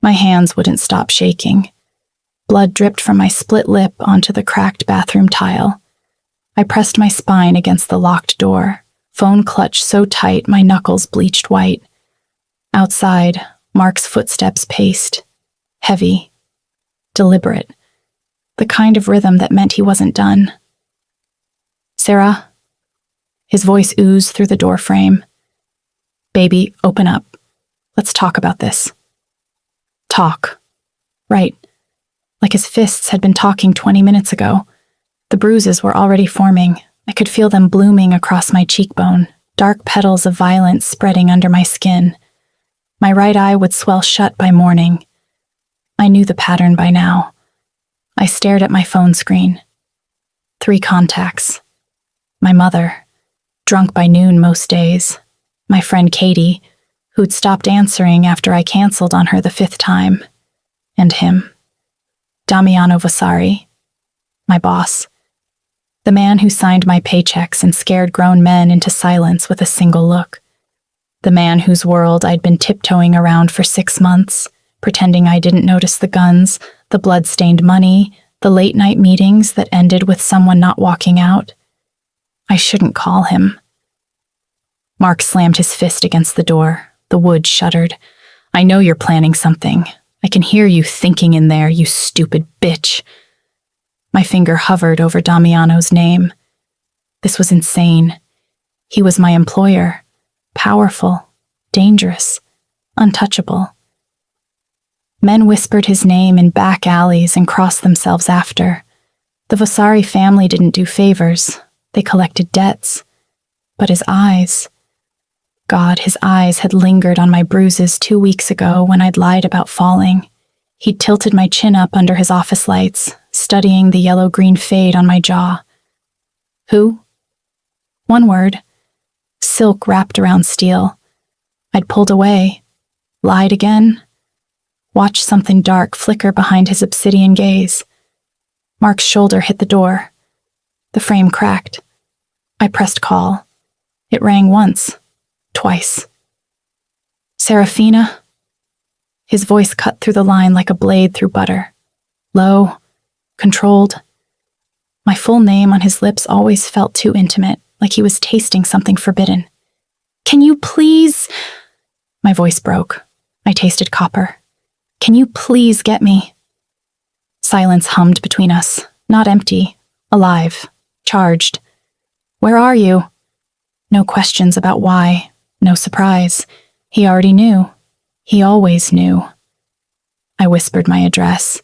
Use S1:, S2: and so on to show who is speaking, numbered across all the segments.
S1: My hands wouldn't stop shaking. Blood dripped from my split lip onto the cracked bathroom tile. I pressed my spine against the locked door, phone clutch so tight my knuckles bleached white. Outside, Mark's footsteps paced. Heavy. Deliberate. The kind of rhythm that meant he wasn't done. "Sarah?" His voice oozed through the door frame. "Baby, open up. Let's talk about this." Talk. Right. Like his fists had been talking 20 minutes ago. The bruises were already forming. I could feel them blooming across my cheekbone, dark petals of violence spreading under my skin. My right eye would swell shut by morning. I knew the pattern by now. I stared at my phone screen. 3 contacts. My mother, drunk by noon most days. My friend Katie, who'd stopped answering after I canceled on her the 5th time. And him. Damiano Vasari. My boss. The man who signed my paychecks and scared grown men into silence with a single look. The man whose world I'd been tiptoeing around for 6 months, pretending I didn't notice the guns, the blood-stained money, the late-night meetings that ended with someone not walking out. I shouldn't call him. Mark slammed his fist against the door. The wood shuddered. "I know you're planning something. I can hear you thinking in there, you stupid bitch." My finger hovered over Damiano's name. This was insane. He was my employer. Powerful, dangerous, untouchable. Men whispered his name in back alleys and crossed themselves after. The Vasari family didn't do favors. They collected debts. But his eyes... God, his eyes had lingered on my bruises 2 weeks ago when I'd lied about falling. He'd tilted my chin up under his office lights, studying the yellow-green fade on my jaw. Who? One word. Silk wrapped around steel. I'd pulled away. Lied again. Watched something dark flicker behind his obsidian gaze. Mark's shoulder hit the door. The frame cracked. I pressed call. It rang once. Twice. "Serafina?" His voice cut through the line like a blade through butter. Low, controlled. My full name on his lips always felt too intimate, like he was tasting something forbidden. "Can you please—" My voice broke. I tasted copper. "Can you please get me?" Silence hummed between us, not empty, alive, charged. "Where are you?" No questions about why. No surprise. He already knew. He always knew. I whispered my address.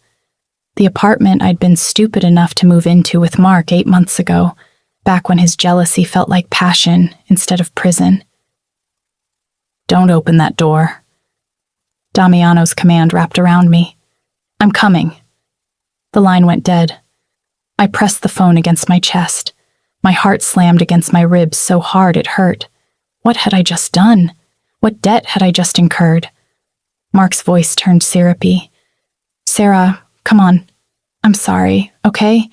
S1: The apartment I'd been stupid enough to move into with Mark 8 months ago, back when his jealousy felt like passion instead of prison. "Don't open that door." Damiano's command wrapped around me. "I'm coming." The line went dead. I pressed the phone against my chest. My heart slammed against my ribs so hard it hurt. What had I just done? What debt had I just incurred? Mark's voice turned syrupy. "Sarah, come on. I'm sorry, okay?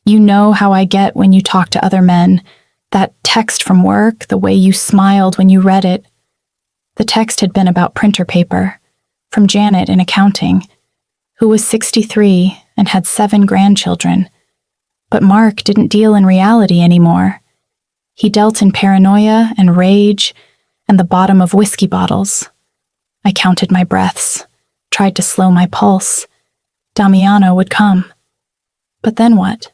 S1: You know how I get when you talk to other men. That text from work, the way you smiled when you read it." The text had been about printer paper, from Janet in accounting, who was 63 and had 7 grandchildren. But Mark didn't deal in reality anymore. He dealt in paranoia and rage and the bottom of whiskey bottles. I counted my breaths, tried to slow my pulse. Damiano would come. But then what?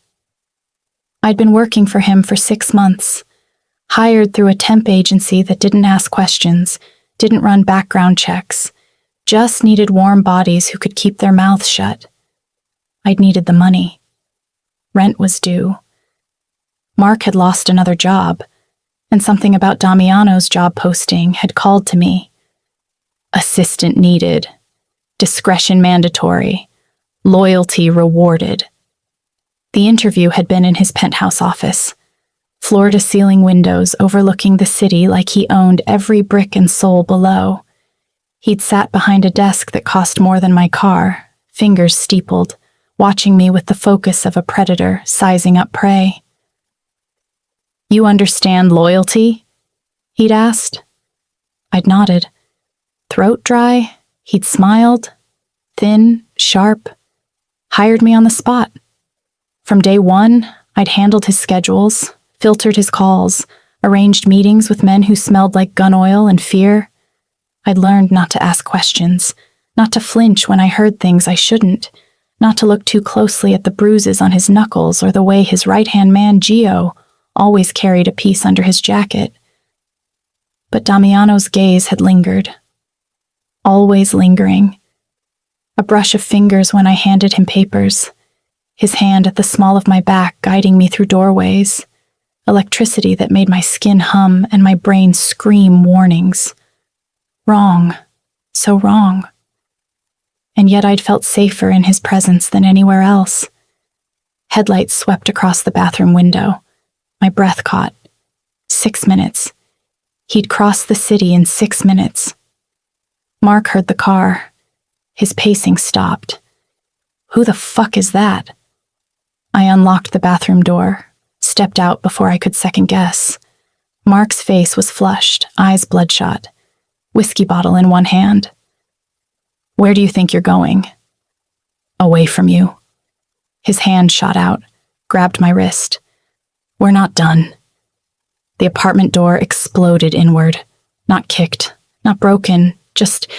S1: I'd been working for him for 6 months, hired through a temp agency that didn't ask questions, didn't run background checks, just needed warm bodies who could keep their mouths shut. I'd needed the money. Rent was due. Mark had lost another job, and something about Damiano's job posting had called to me. Assistant needed. Discretion mandatory. Loyalty rewarded. The interview had been in his penthouse office. Floor-to-ceiling windows overlooking the city like he owned every brick and soul below. He'd sat behind a desk that cost more than my car, fingers steepled, watching me with the focus of a predator sizing up prey. "You understand loyalty?" he'd asked. I'd nodded. Throat dry? He'd smiled, thin, sharp, hired me on the spot. From day one, I'd handled his schedules, filtered his calls, arranged meetings with men who smelled like gun oil and fear. I'd learned not to ask questions, not to flinch when I heard things I shouldn't, not to look too closely at the bruises on his knuckles or the way his right-hand man, Gio, always carried a piece under his jacket. But Damiano's gaze had lingered. Always lingering. A brush of fingers when I handed him papers, his hand at the small of my back guiding me through doorways, electricity that made my skin hum and my brain scream warnings. Wrong. So wrong. And yet I'd felt safer in his presence than anywhere else. Headlights swept across the bathroom window. My breath caught. 6 minutes. He'd crossed the city in 6 minutes. Mark heard the car. His pacing stopped. Who the fuck is that? I unlocked the bathroom door, stepped out before I could second guess. Mark's face was flushed, eyes bloodshot, whiskey bottle in one hand. Where do you think you're going? Away from you. His hand shot out, grabbed my wrist. We're not done. The apartment door exploded inward, not kicked, not broken, just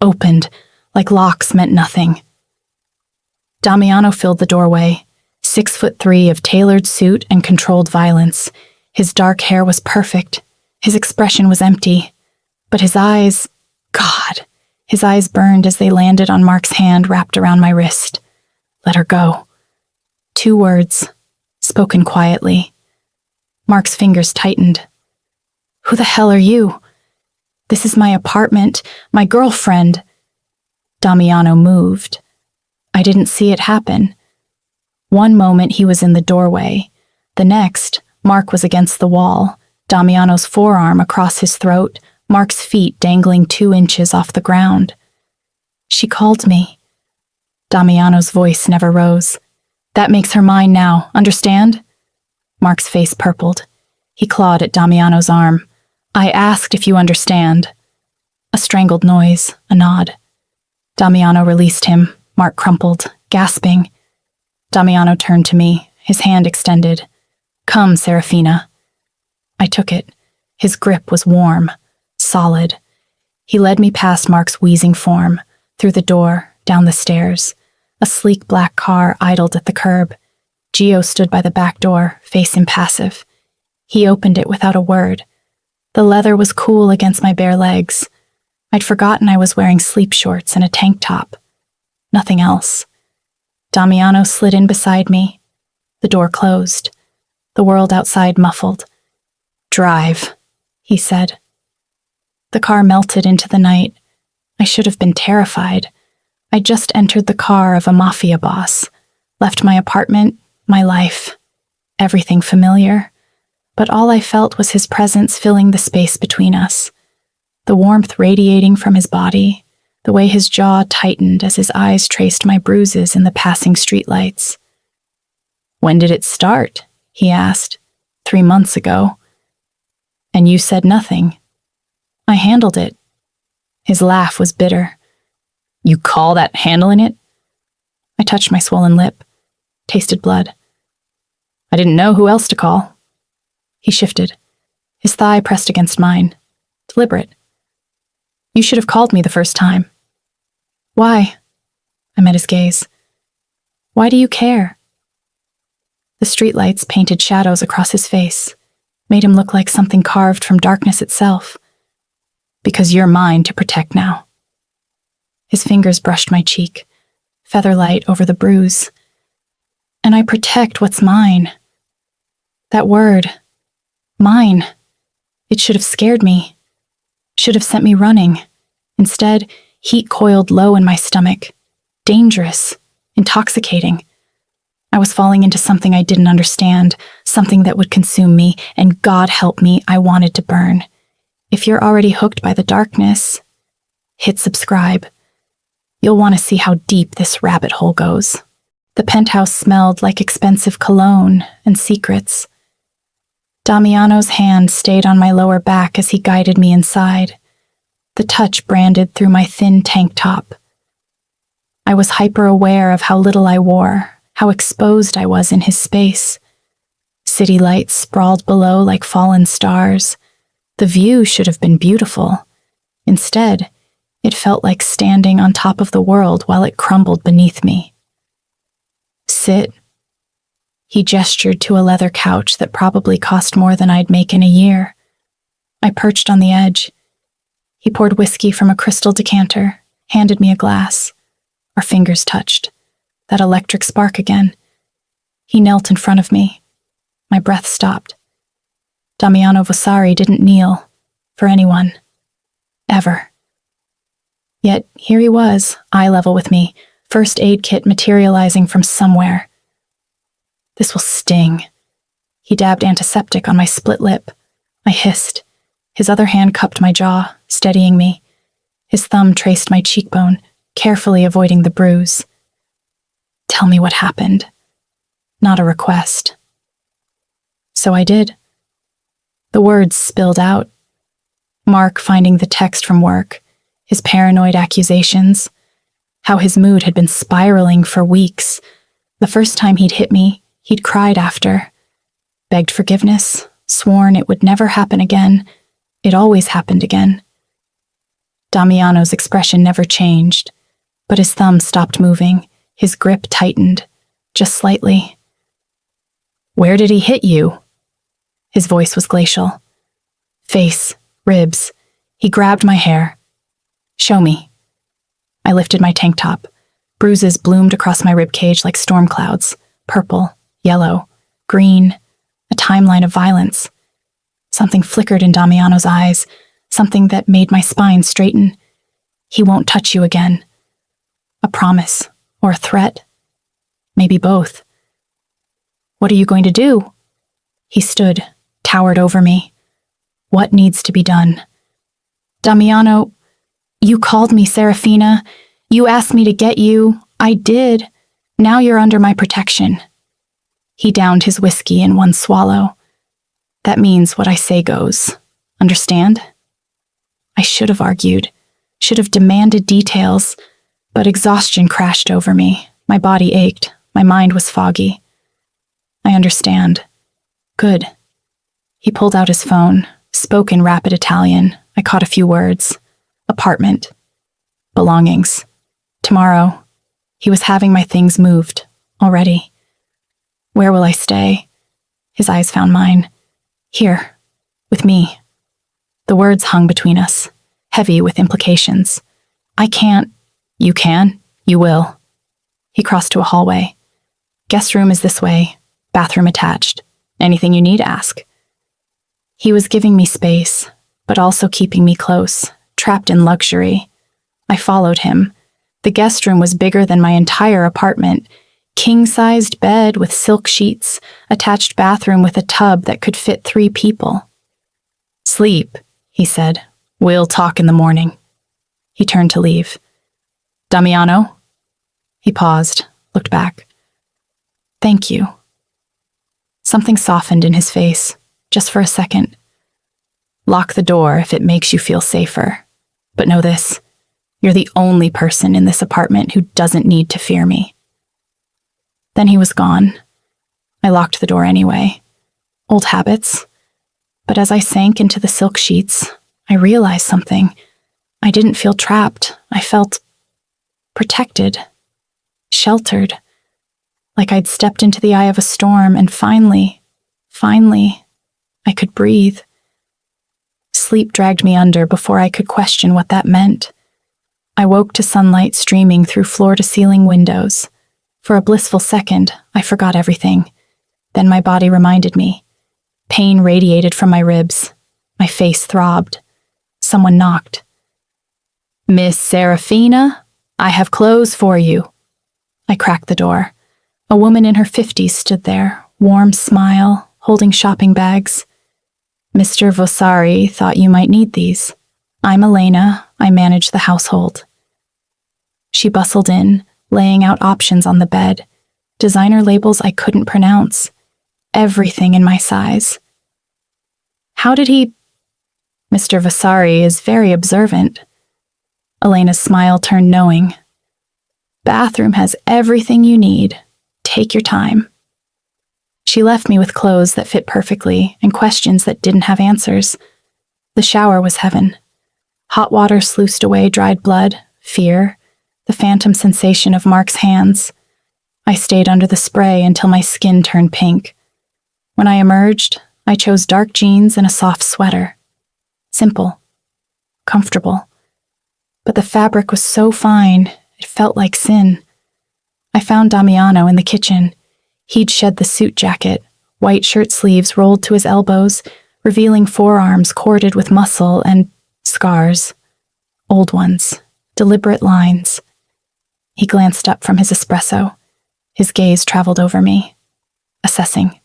S1: opened, like locks meant nothing. Damiano filled the doorway, 6'3" of tailored suit and controlled violence. His dark hair was perfect. His expression was empty. But his eyes, God, his eyes burned as they landed on Mark's hand wrapped around my wrist. Let her go. 2 words, spoken quietly. Mark's fingers tightened. Who the hell are you? This is my apartment, my girlfriend. Damiano moved. I didn't see it happen. One moment he was in the doorway. The next, Mark was against the wall, Damiano's forearm across his throat, Mark's feet dangling 2 inches off the ground. She called me. Damiano's voice never rose. That makes her mine now, understand? Mark's face purpled. He clawed at Damiano's arm. I asked if you understand. A strangled noise, a nod. Damiano released him. Mark crumpled, gasping. Damiano turned to me, his hand extended. Come, Serafina. I took it. His grip was warm, solid. He led me past Mark's wheezing form, through the door, down the stairs. A sleek black car idled at the curb. Gio stood by the back door, face impassive. He opened it without a word. The leather was cool against my bare legs. I'd forgotten I was wearing sleep shorts and a tank top. Nothing else. Damiano slid in beside me. The door closed. The world outside muffled. Drive, he said. The car melted into the night. I should have been terrified. I just entered the car of a mafia boss, left my apartment, my life, everything familiar, but all I felt was his presence filling the space between us, the warmth radiating from his body, the way his jaw tightened as his eyes traced my bruises in the passing streetlights. When did it start? He asked. 3 months ago. And you said nothing. I handled it. His laugh was bitter. You call that handling it? I touched my swollen lip, tasted blood. I didn't know who else to call. He shifted. His thigh pressed against mine. Deliberate. You should have called me the first time. Why? I met his gaze. Why do you care? The streetlights painted shadows across his face, made him look like something carved from darkness itself. Because you're mine to protect now. His fingers brushed my cheek, featherlight over the bruise. And I protect what's mine. That word, mine, it should have scared me, should have sent me running. Instead, heat coiled low in my stomach, dangerous, intoxicating. I was falling into something I didn't understand, something that would consume me, and God help me, I wanted to burn. If you're already hooked by the darkness, hit subscribe. You'll want to see how deep this rabbit hole goes. The penthouse smelled like expensive cologne and secrets. Damiano's hand stayed on my lower back as he guided me inside. the touch branded through my thin tank top. I was hyper-aware of how little I wore, how exposed I was in his space. City lights sprawled below like fallen stars. The view should have been beautiful. Instead, it felt like standing on top of the world while it crumbled beneath me. Sit. He gestured to a leather couch that probably cost more than I'd make in a year. I perched on the edge. He poured whiskey from a crystal decanter, handed me a glass. Our fingers touched. That electric spark again. He knelt in front of me. My breath stopped. Damiano Vasari didn't kneel. For anyone. Ever. Yet here he was, eye level with me, first aid kit materializing from somewhere. This will sting. He dabbed antiseptic on my split lip. I hissed. His other hand cupped my jaw, steadying me. His thumb traced my cheekbone, carefully avoiding the bruise. Tell me what happened. Not a request. So I did. The words spilled out. Mark finding the text from work, his paranoid accusations, how his mood had been spiraling for weeks. The first time he'd hit me, he'd cried after. Begged forgiveness, sworn it would never happen again. It always happened again. Damiano's expression never changed, but his thumb stopped moving, his grip tightened, just slightly. Where did he hit you? His voice was glacial. Face, ribs. He grabbed my hair. Show me. I lifted my tank top. Bruises bloomed across my ribcage like storm clouds. Purple, yellow, green. A timeline of violence. Something flickered in Damiano's eyes, something that made my spine straighten. He won't touch you again. A promise, or a threat. Maybe both. What are you going to do? He stood, towered over me. What needs to be done? Damiano, you called me Serafina. You asked me to get you. I did. Now you're under my protection. He downed his whiskey in one swallow. That means what I say goes. Understand? I should have argued, should have demanded details, but exhaustion crashed over me. My body ached. My mind was foggy. I understand. Good. He pulled out his phone, spoke in rapid Italian. I caught a few words. Apartment. Belongings. Tomorrow. He was having my things moved. Already. Where will I stay? His eyes found mine. Here. With me. The words hung between us, heavy with implications. I can't. You can. You will. He crossed to a hallway. Guest room is this way. Bathroom attached. Anything you need, ask. He was giving me space, but also keeping me close, trapped in luxury. I followed him. The guest room was bigger than my entire apartment. King-sized bed with silk sheets, attached bathroom with a tub that could fit 3 people. Sleep, he said. We'll talk in the morning. He turned to leave. Damiano? He paused, looked back. Thank you. Something softened in his face, just for a second. Lock the door if it makes you feel safer. But know this, you're the only person in this apartment who doesn't need to fear me. Then he was gone. I locked the door anyway. Old habits. But as I sank into the silk sheets, I realized something. I didn't feel trapped. I felt protected, sheltered, like I'd stepped into the eye of a storm and finally, I could breathe. Sleep dragged me under before I could question what that meant. I woke to sunlight streaming through floor-to-ceiling windows. For a blissful second, I forgot everything. Then my body reminded me. Pain radiated from my ribs. My face throbbed. Someone knocked. Miss Serafina, I have clothes for you. I cracked the door. A woman in her 50s stood there, warm smile, holding shopping bags. Mr. Vasari thought you might need these. I'm Elena. I manage the household. She bustled in, laying out options on the bed. Designer labels I couldn't pronounce. Everything in my size. How did he... Mr. Vasari is very observant. Elena's smile turned knowing. Bathroom has everything you need. Take your time. She left me with clothes that fit perfectly and questions that didn't have answers. The shower was heaven. Hot water sluiced away dried blood, fear, the phantom sensation of Mark's hands. I stayed under the spray until my skin turned pink. When I emerged, I chose dark jeans and a soft sweater. Simple. Comfortable. But the fabric was so fine, it felt like sin. I found Damiano in the kitchen. He'd shed the suit jacket, white shirt sleeves rolled to his elbows, revealing forearms corded with muscle and scars. Old ones, deliberate lines. He glanced up from his espresso. His gaze traveled over me, assessing.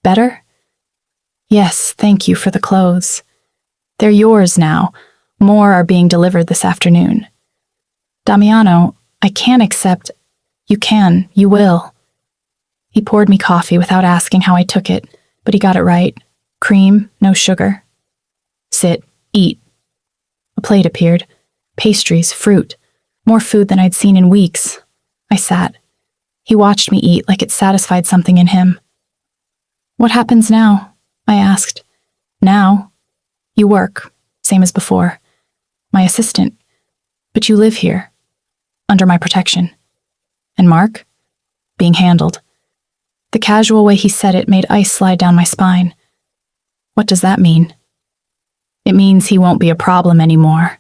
S1: Better? Yes, thank you for the clothes. They're yours now. More are being delivered this afternoon. Damiano, I can't accept. You can, you will. He poured me coffee without asking how I took it, but he got it right. Cream, no sugar. Sit, eat. A plate appeared. Pastries, fruit. More food than I'd seen in weeks. I sat. He watched me eat like it satisfied something in him. What happens now? I asked. Now? You work, same as before. My assistant. But you live here. Under my protection. And Mark? Being handled. The casual way he said it made ice slide down my spine. What does that mean? It means he won't be a problem anymore.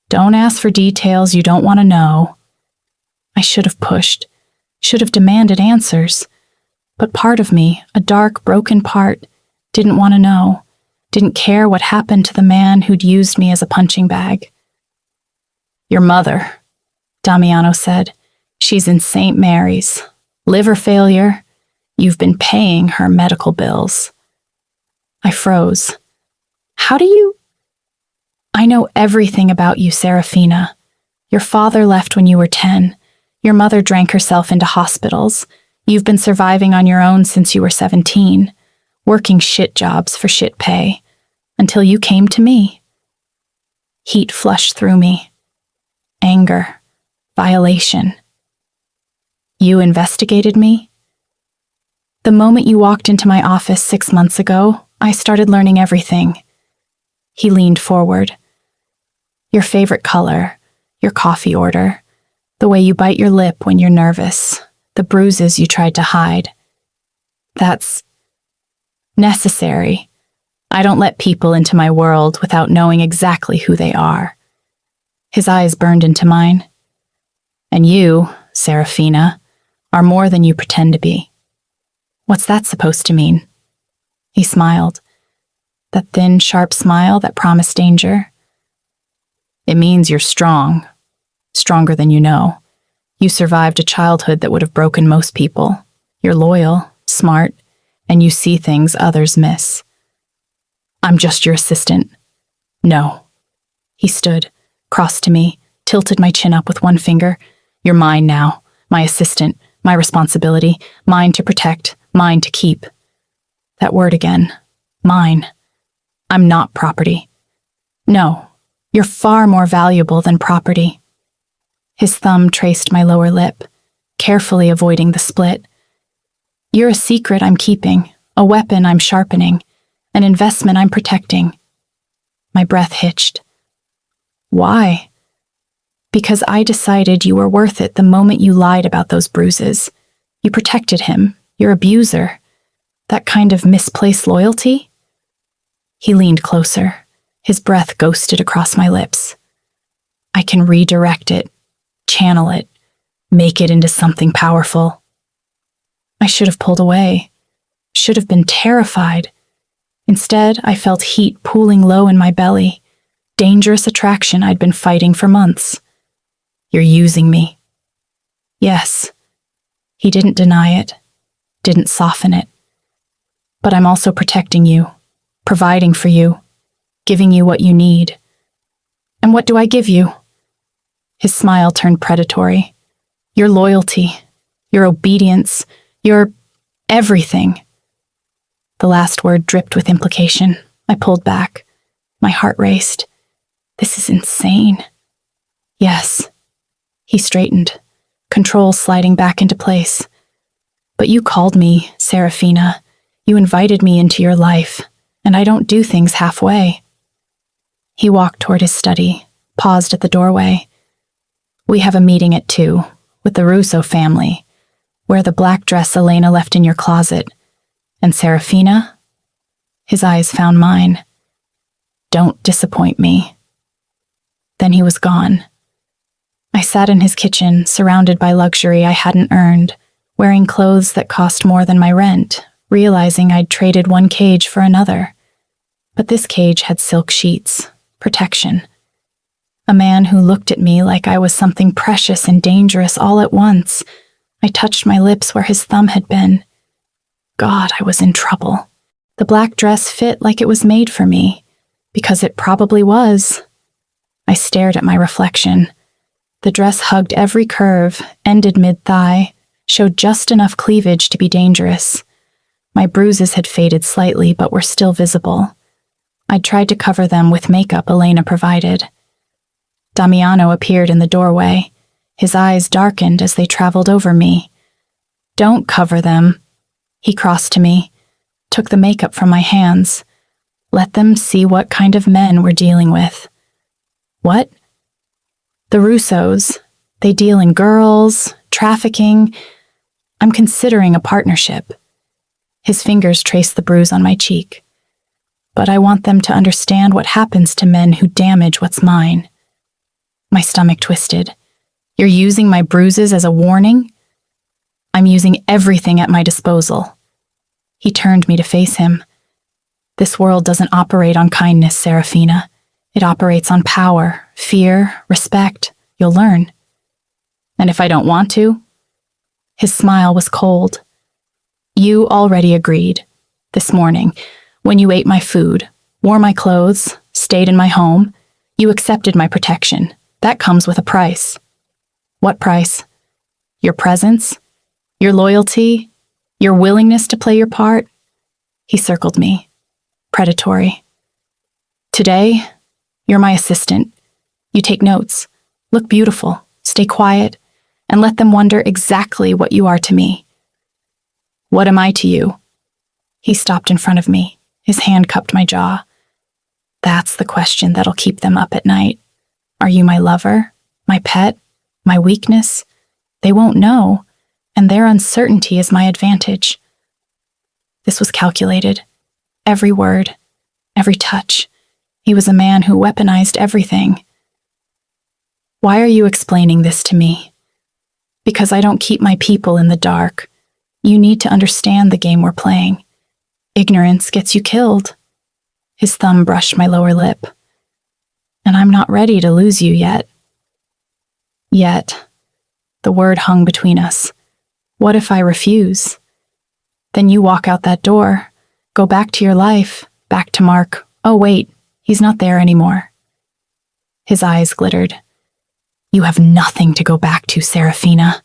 S1: Don't ask for details you don't want to know. I should have pushed. Should have demanded answers. But part of me, a dark, broken part, didn't want to know. Didn't care what happened to the man who'd used me as a punching bag. Your mother, Damiano said. She's in St. Mary's. Liver failure. You've been paying her medical bills. I froze. How do you? I know everything about you, Serafina. Your father left when you were 10. Your mother drank herself into hospitals. You've been surviving on your own since you were 17, working shit jobs for shit pay, until you came to me. Heat flushed through me. Anger. Violation. You investigated me? The moment you walked into my office 6 months ago, I started learning everything. He leaned forward. Your favorite color, your coffee order, the way you bite your lip when you're nervous, the bruises you tried to hide. That's necessary. I don't let people into my world without knowing exactly who they are. His eyes burned into mine. And you, Serafina, are more than you pretend to be. What's that supposed to mean? He smiled. That thin, sharp smile that promised danger. It means you're strong. Stronger than you know. You survived a childhood that would have broken most people. You're loyal, smart, and you see things others miss. I'm just your assistant. No. He stood, crossed to me, tilted my chin up with one finger. You're mine now, my assistant, my responsibility, mine to protect, mine to keep. That word again. Mine. I'm not property. No, you're far more valuable than property. His thumb traced my lower lip, carefully avoiding the split. You're a secret I'm keeping, a weapon I'm sharpening, an investment I'm protecting. My breath hitched. Why? Because I decided you were worth it the moment you lied about those bruises. You protected him, your abuser. That kind of misplaced loyalty? He leaned closer. His breath ghosted across my lips. I can redirect it, channel it, make it into something powerful. I should have pulled away, should have been terrified. Instead, I felt heat pooling low in my belly, dangerous attraction I'd been fighting for months. You're using me. Yes. He didn't deny it, didn't soften it. But I'm also protecting you, providing for you, giving you what you need. And what do I give you? His smile turned predatory. Your loyalty, your obedience, your everything. The last word dripped with implication. I pulled back. My heart raced. This is insane. Yes. He straightened, control sliding back into place. But you called me, Serafina. You invited me into your life, and I don't do things halfway. He walked toward his study, paused at the doorway. We have a meeting at 2, with the Russo family. Wear the black dress Elena left in your closet. And Serafina? His eyes found mine. Don't disappoint me. Then he was gone. I sat in his kitchen, surrounded by luxury I hadn't earned, wearing clothes that cost more than my rent, realizing I'd traded one cage for another. But this cage had silk sheets, protection. A man who looked at me like I was something precious and dangerous all at once. I touched my lips where his thumb had been. God, I was in trouble. The black dress fit like it was made for me, because it probably was. I stared at my reflection. The dress hugged every curve, ended mid-thigh, showed just enough cleavage to be dangerous. My bruises had faded slightly, but were still visible. I'd tried to cover them with makeup Elena provided. Damiano appeared in the doorway. His eyes darkened as they traveled over me. Don't cover them. He crossed to me, took the makeup from my hands. Let them see what kind of men we're dealing with. What? The Russos. They deal in girls, trafficking. I'm considering a partnership. His fingers traced the bruise on my cheek. But I want them to understand what happens to men who damage what's mine. My stomach twisted. You're using my bruises as a warning? I'm using everything at my disposal. He turned me to face him. This world doesn't operate on kindness, Serafina. It operates on power, fear, respect. You'll learn. And if I don't want to? His smile was cold. You already agreed. This morning, when you ate my food, wore my clothes, stayed in my home, you accepted my protection. That comes with a price. What price? Your presence? Your loyalty? Your willingness to play your part? He circled me. Predatory. Today, you're my assistant. You take notes, look beautiful, stay quiet, and let them wonder exactly what you are to me. What am I to you? He stopped in front of me. His hand cupped my jaw. That's the question that'll keep them up at night. Are you my lover? My pet? My weakness? They won't know, and their uncertainty is my advantage. This was calculated. Every word, every touch. He was a man who weaponized everything. Why are you explaining this to me? Because I don't keep my people in the dark. You need to understand the game we're playing. Ignorance gets you killed. His thumb brushed my lower lip. And I'm not ready to lose you yet. Yet. The word hung between us. What if I refuse? Then you walk out that door, go back to your life, back to Mark. Oh wait, he's not there anymore. His eyes glittered. You have nothing to go back to, Serafina.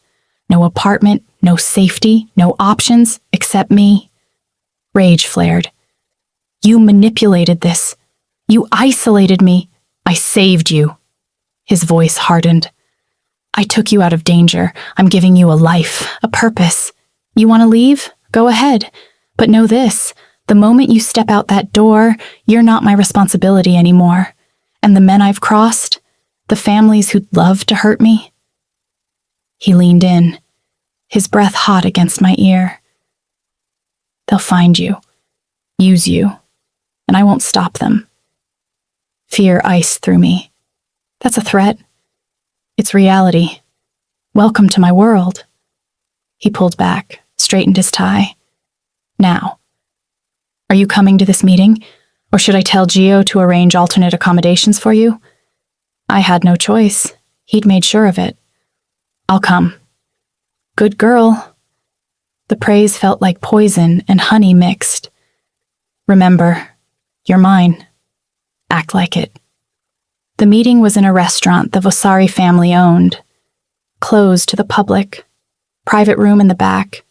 S1: No apartment, no safety, no options, except me. Rage flared. You manipulated this. You isolated me. I saved you. His voice hardened. I took you out of danger. I'm giving you a life, a purpose. You want to leave? Go ahead. But know this, the moment you step out that door, you're not my responsibility anymore. And the men I've crossed, the families who'd love to hurt me. He leaned in, his breath hot against my ear. They'll find you, use you, and I won't stop them. Fear iced through me. That's a threat. It's reality. Welcome to my world. He pulled back, straightened his tie. Now, are you coming to this meeting, or should I tell Gio to arrange alternate accommodations for you? I had no choice. He'd made sure of it. I'll come. Good girl. The praise felt like poison and honey mixed. Remember, you're mine. Act like it. The meeting was in a restaurant the Vasari family owned. Closed to the public. Private room in the back.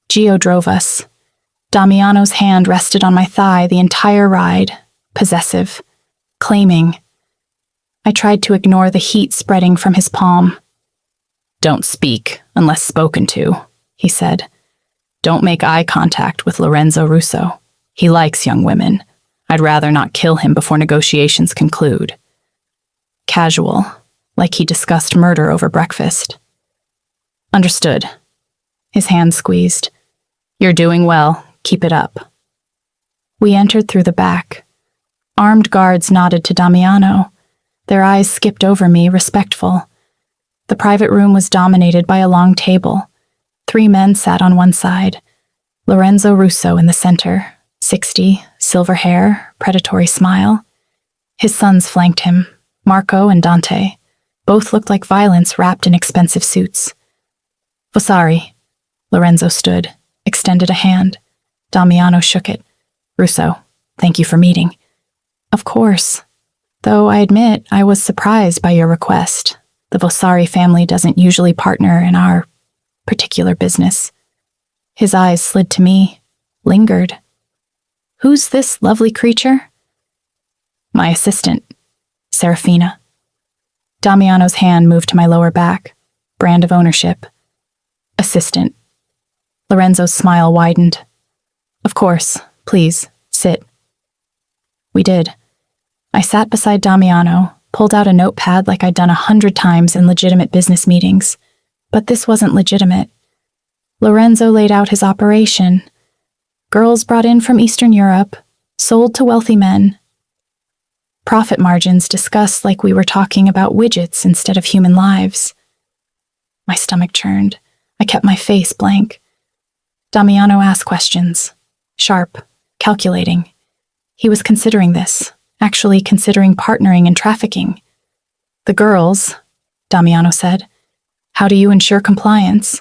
S1: Gio drove us. Damiano's hand rested on my thigh the entire ride, possessive, claiming. I I tried to ignore the heat spreading from his palm. "Don't speak unless spoken to," he said. "Don't make eye contact with Lorenzo Russo. He likes young women. I'd rather not kill him before negotiations conclude." Casual, like he discussed murder over breakfast. "Understood." His hand squeezed. "You're doing well. Keep it up." We entered through the back. Armed guards nodded to Damiano. Their eyes skipped over me, respectful. The private room was dominated by a long table. 3 men sat on one side. Lorenzo Russo in the center, 60, silver hair, predatory smile. His sons flanked him, Marco and Dante. Both looked like violence wrapped in expensive suits. "Vasari." Lorenzo stood, extended a hand. Damiano shook it. "Russo, thank you for meeting." "Of course. Though I admit I was surprised by your request. The Vasari family doesn't usually partner in our particular business." His eyes slid to me, lingered. "Who's this lovely creature?" "My assistant, Serafina." Damiano's hand moved to my lower back, brand of ownership. "Assistant." Lorenzo's smile widened. "Of course, please, sit." We did. I sat beside Damiano, pulled out a notepad like I'd done 100 times in legitimate business meetings. But this wasn't legitimate. Lorenzo laid out his operation. Girls brought in from Eastern Europe, sold to wealthy men. Profit margins discussed like we were talking about widgets instead of human lives. My stomach churned. I kept my face blank. Damiano asked questions. Sharp, calculating. He was considering this, actually considering partnering in trafficking. "The girls," Damiano said. "How do you ensure compliance?"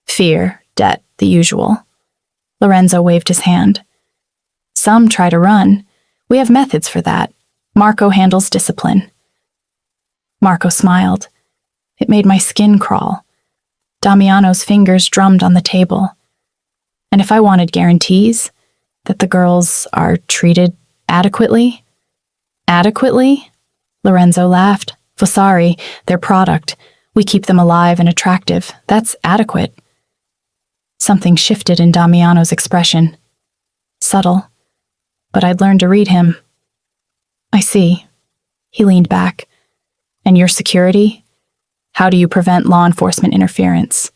S1: "Fear, debt, the usual." Lorenzo waved his hand. "Some try to run. We have methods for that. Marco handles discipline." Marco smiled. It made my skin crawl. Damiano's fingers drummed on the table. "And if I wanted guarantees that the girls are treated adequately?" "Adequately?" Lorenzo laughed. "Vasari, their product. We keep them alive and attractive. That's adequate." Something shifted in Damiano's expression. Subtle, but I'd learned to read him. "I see." He leaned back. "And your security? How do you prevent law enforcement interference?"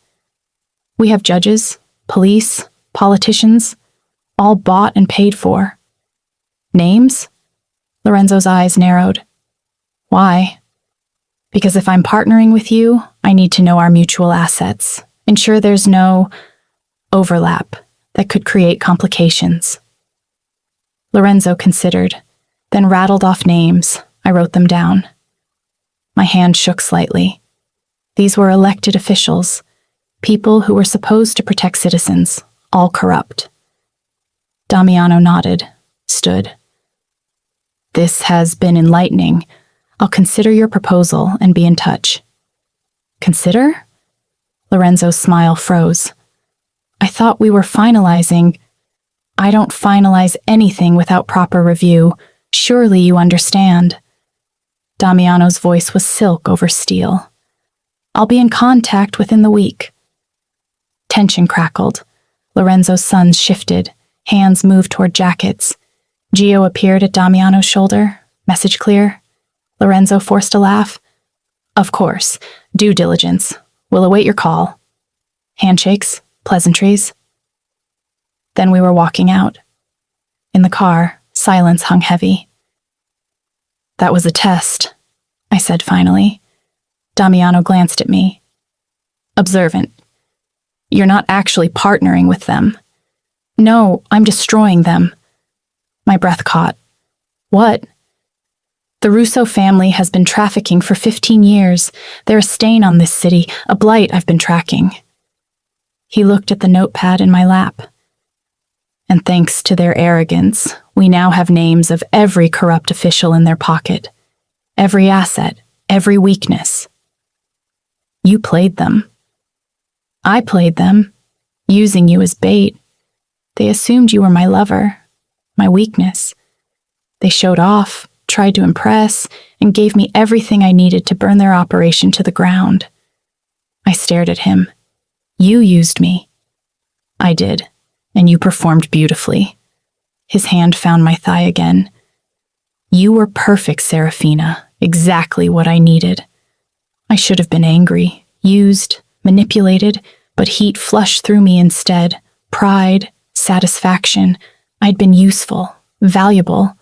S1: "We have judges, police, politicians, all bought and paid for." "Names?" Lorenzo's eyes narrowed. "Why?" "Because if I'm partnering with you, I need to know our mutual assets. Ensure there's no overlap that could create complications." Lorenzo considered, then rattled off names. I wrote them down. My hand shook slightly. These were elected officials, people who were supposed to protect citizens, all corrupt. Damiano nodded, stood. "This has been enlightening. I'll consider your proposal and be in touch." "Consider?" Lorenzo's smile froze. "I thought we were finalizing." "I don't finalize anything without proper review. Surely you understand." Damiano's voice was silk over steel. "I'll be in contact within the week." Tension crackled. Lorenzo's sons shifted. Hands moved toward jackets. Gio appeared at Damiano's shoulder. Message clear. Lorenzo forced a laugh. "Of course. Due diligence. We'll await your call." Handshakes, pleasantries. Then we were walking out. In the car, silence hung heavy. "That was a test," I said finally. Damiano glanced at me. "Observant. You're not actually partnering with them." "No, I'm destroying them." My breath caught. "What?" "The Russo family has been trafficking for 15 years. They're a stain on this city, a blight I've been tracking." He looked at the notepad in my lap. "And thanks to their arrogance, we now have names of every corrupt official in their pocket. Every asset, every weakness." "You played them." "I played them, using you as bait. They assumed you were my lover, my weakness. They showed off, tried to impress, and gave me everything I needed to burn their operation to the ground. I stared at him. You used me. I did, and you performed beautifully. His hand found my thigh again. You were perfect, Serafina, exactly what I needed. I should have been angry, used, manipulated, but heat flushed through me instead. Pride, satisfaction. I'd been useful, valuable.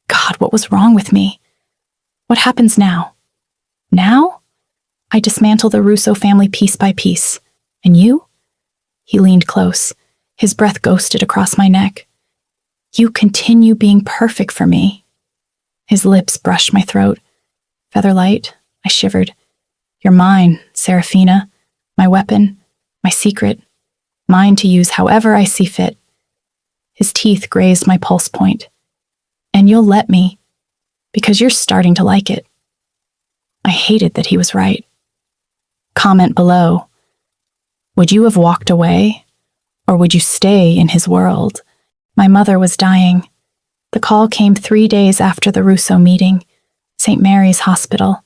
S1: God, what was wrong with me? What happens now? Now? I dismantle the Russo family piece by piece. And you? He leaned close. His breath ghosted across my neck. You continue being perfect for me. His lips brushed my throat. Featherlight, I shivered. You're mine, Serafina. My weapon, my secret. Mine to use however I see fit. His teeth grazed my pulse point. And you'll let me, because you're starting to like it. I hated that he was right. Comment below. Would you have walked away, or would you stay in his world? My mother was dying. The call came 3 days after the Russo meeting. St. Mary's Hospital.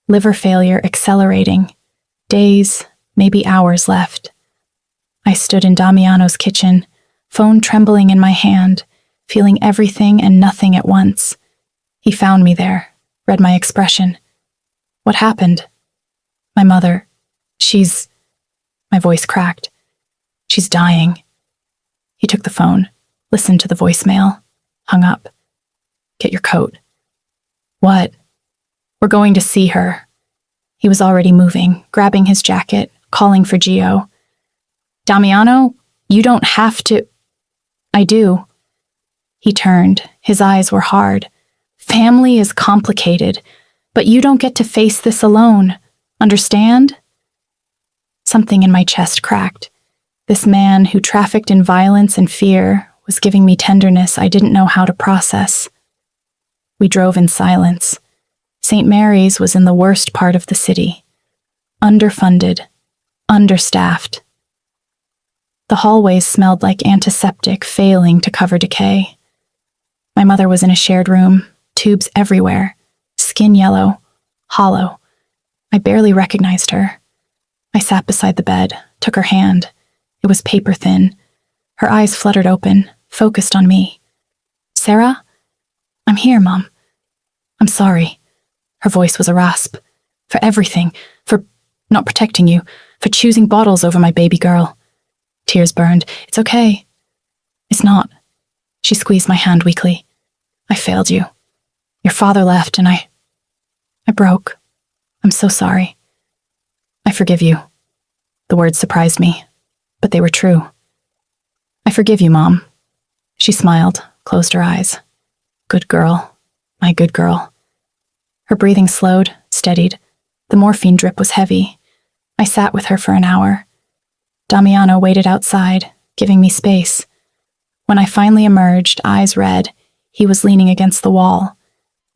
S1: Liver failure accelerating. Days, maybe hours left. I stood in Damiano's kitchen, phone trembling in my hand, feeling everything and nothing at once. He found me there, read my expression. What happened? My mother, my voice cracked. She's dying. He took the phone, listened to the voicemail, hung up. Get your coat. What? We're going to see her. He was already moving, grabbing his jacket, calling for Gio. Damiano, you don't have to. I do. He turned. His eyes were hard. Family is complicated, but you don't get to face this alone. Understand? Something in my chest cracked. This man who trafficked in violence and fear was giving me tenderness I didn't know how to process. We drove in silence. St. Mary's was in the worst part of the city. Underfunded, understaffed. The hallways smelled like antiseptic failing to cover decay. My mother was in a shared room, tubes everywhere, skin yellow, hollow. I barely recognized her. I sat beside the bed, took her hand. It was paper thin. Her eyes fluttered open, focused on me. Sarah? I'm here, Mom. I'm sorry. Her voice was a rasp. For everything. For not protecting you. For choosing bottles over my baby girl. Tears burned. It's okay. It's not. She squeezed my hand weakly. I failed you. Your father left and I broke. I'm so sorry. I forgive you. The words surprised me, but they were true. I forgive you, Mom. She smiled, closed her eyes. Good girl. My good girl. Her breathing slowed, steadied. The morphine drip was heavy. I sat with her for an hour. Damiano waited outside, giving me space. When I finally emerged, eyes red, he was leaning against the wall.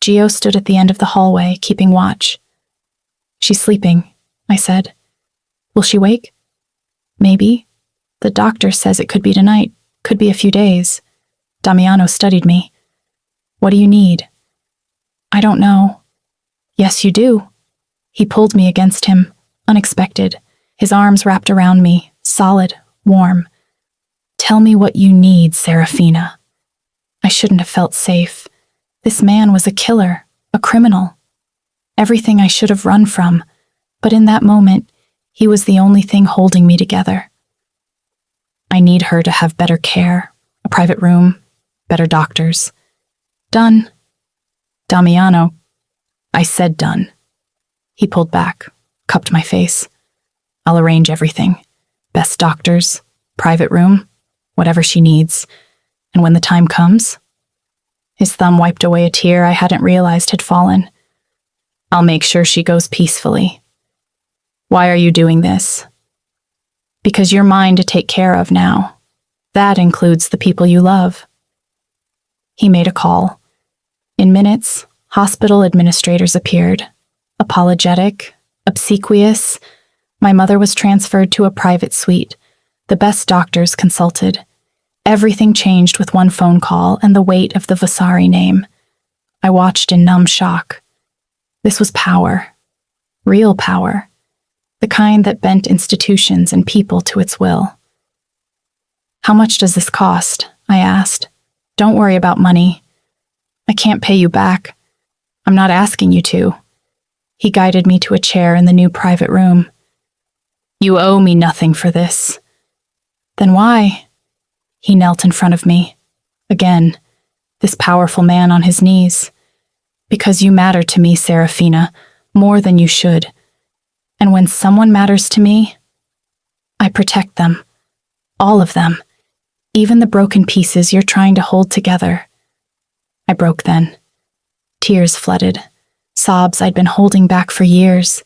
S1: Gio stood at the end of the hallway, keeping watch. She's sleeping, I said. Will she wake? Maybe. The doctor says it could be tonight, could be a few days. Damiano studied me. What do you need? I don't know. Yes, you do. He pulled me against him, unexpected, his arms wrapped around me, solid, warm. Tell me what you need, Serafina. I shouldn't have felt safe. This man was a killer, a criminal. Everything I should have run from, but in that moment, he was the only thing holding me together. I need her to have better care, a private room, better doctors. Done. Damiano. I said done. He pulled back, cupped my face. I'll arrange everything. Best doctors, private room, whatever she needs. And when the time comes... His thumb wiped away a tear I hadn't realized had fallen. I'll make sure she goes peacefully. Why are you doing this? Because you're mine to take care of now. That includes the people you love. He made a call. In minutes, hospital administrators appeared. Apologetic, obsequious. My mother was transferred to a private suite. The best doctors consulted. Everything changed with one phone call and the weight of the Vasari name. I watched in numb shock. This was power. Real power. The kind that bent institutions and people to its will. "How much does this cost?" I asked. "Don't worry about money. I can't pay you back. I'm not asking you to." He guided me to a chair in the new private room. "You owe me nothing for this." "Then why?" He knelt in front of me. Again, this powerful man on his knees. "Because you matter to me, Serafina, more than you should. And when someone matters to me, I protect them. All of them. Even the broken pieces you're trying to hold together." I broke then. Tears flooded. Sobs I'd been holding back for years.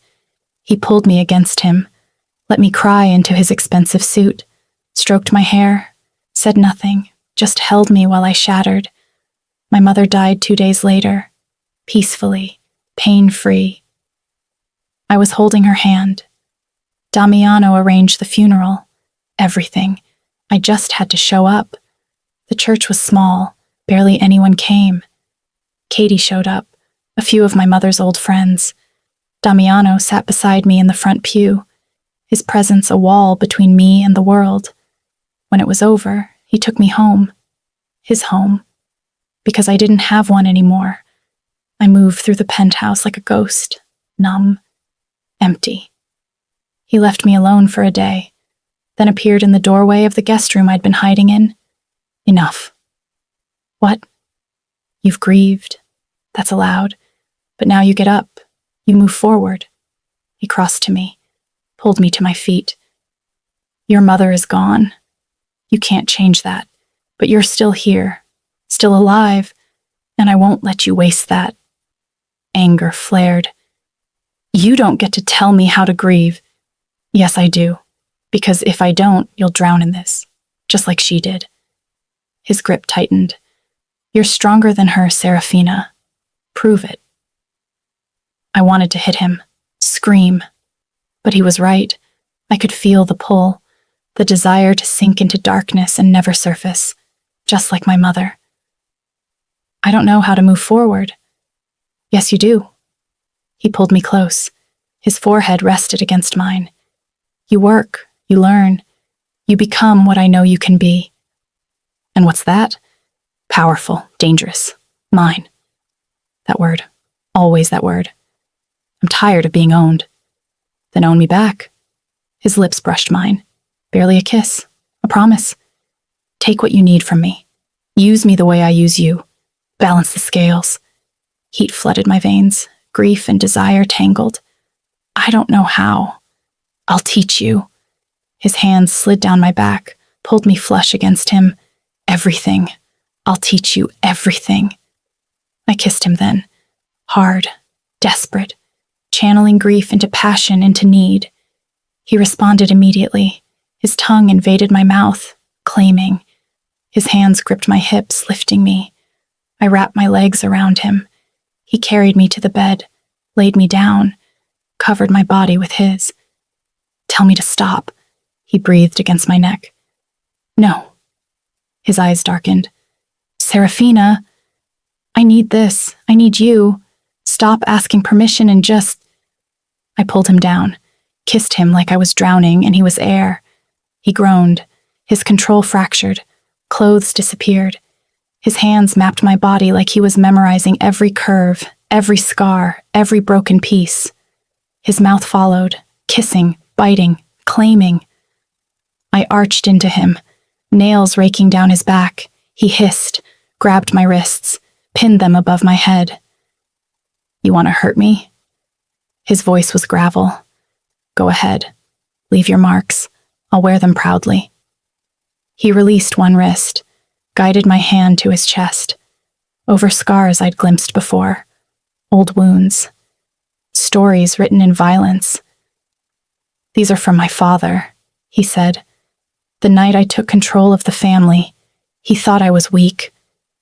S1: He pulled me against him, let me cry into his expensive suit, stroked my hair, said nothing, just held me while I shattered. My mother died 2 days later, peacefully, pain-free. I was holding her hand. Damiano arranged the funeral. Everything. I just had to show up. The church was small. Barely anyone came. Katie showed up, a few of my mother's old friends. Damiano sat beside me in the front pew, his presence a wall between me and the world. When it was over, he took me home. His home. Because I didn't have one anymore. I moved through the penthouse like a ghost, numb, empty. He left me alone for a day, then appeared in the doorway of the guest room I'd been hiding in. Enough. "What? You've grieved. That's allowed. But now you get up. You move forward." He crossed to me, pulled me to my feet. "Your mother is gone. You can't change that. But you're still here, still alive, and I won't let you waste that." Anger flared. "You don't get to tell me how to grieve." "Yes, I do. Because if I don't, you'll drown in this, just like she did." His grip tightened. "You're stronger than her, Serafina. Prove it." I wanted to hit him, scream. But he was right. I could feel the pull, the desire to sink into darkness and never surface, just like my mother. "I don't know how to move forward." "Yes, you do." He pulled me close. His forehead rested against mine. "You work, you learn, you become what I know you can be." "And what's that?" "Powerful, dangerous, mine." That word. Always that word. "I'm tired of being owned." "Then own me back." His lips brushed mine. Barely a kiss. A promise. "Take what you need from me. Use me the way I use you. Balance the scales." Heat flooded my veins. Grief and desire tangled. "I don't know how." "I'll teach you." His hands slid down my back, pulled me flush against him. "Everything. I'll teach you everything." I kissed him then. Hard. Desperate. Channeling grief into passion, into need. He responded immediately. His tongue invaded my mouth, claiming. His hands gripped my hips, lifting me. I wrapped my legs around him. He carried me to the bed, laid me down, covered my body with his. "Tell me to stop," he breathed against my neck. "No." His eyes darkened. "Serafina, I need this. I need you. Stop asking permission and just..." I pulled him down, kissed him like I was drowning and he was air. He groaned. His control fractured. Clothes disappeared. His hands mapped my body like he was memorizing every curve, every scar, every broken piece. His mouth followed, kissing, biting, claiming. I arched into him, nails raking down his back. He hissed, grabbed my wrists, pinned them above my head. "You want to hurt me?" His voice was gravel. "Go ahead. Leave your marks. I'll wear them proudly." He released one wrist, guided my hand to his chest, over scars I'd glimpsed before, old wounds, stories written in violence. "These are from my father," he said. "The night I took control of the family, he thought I was weak,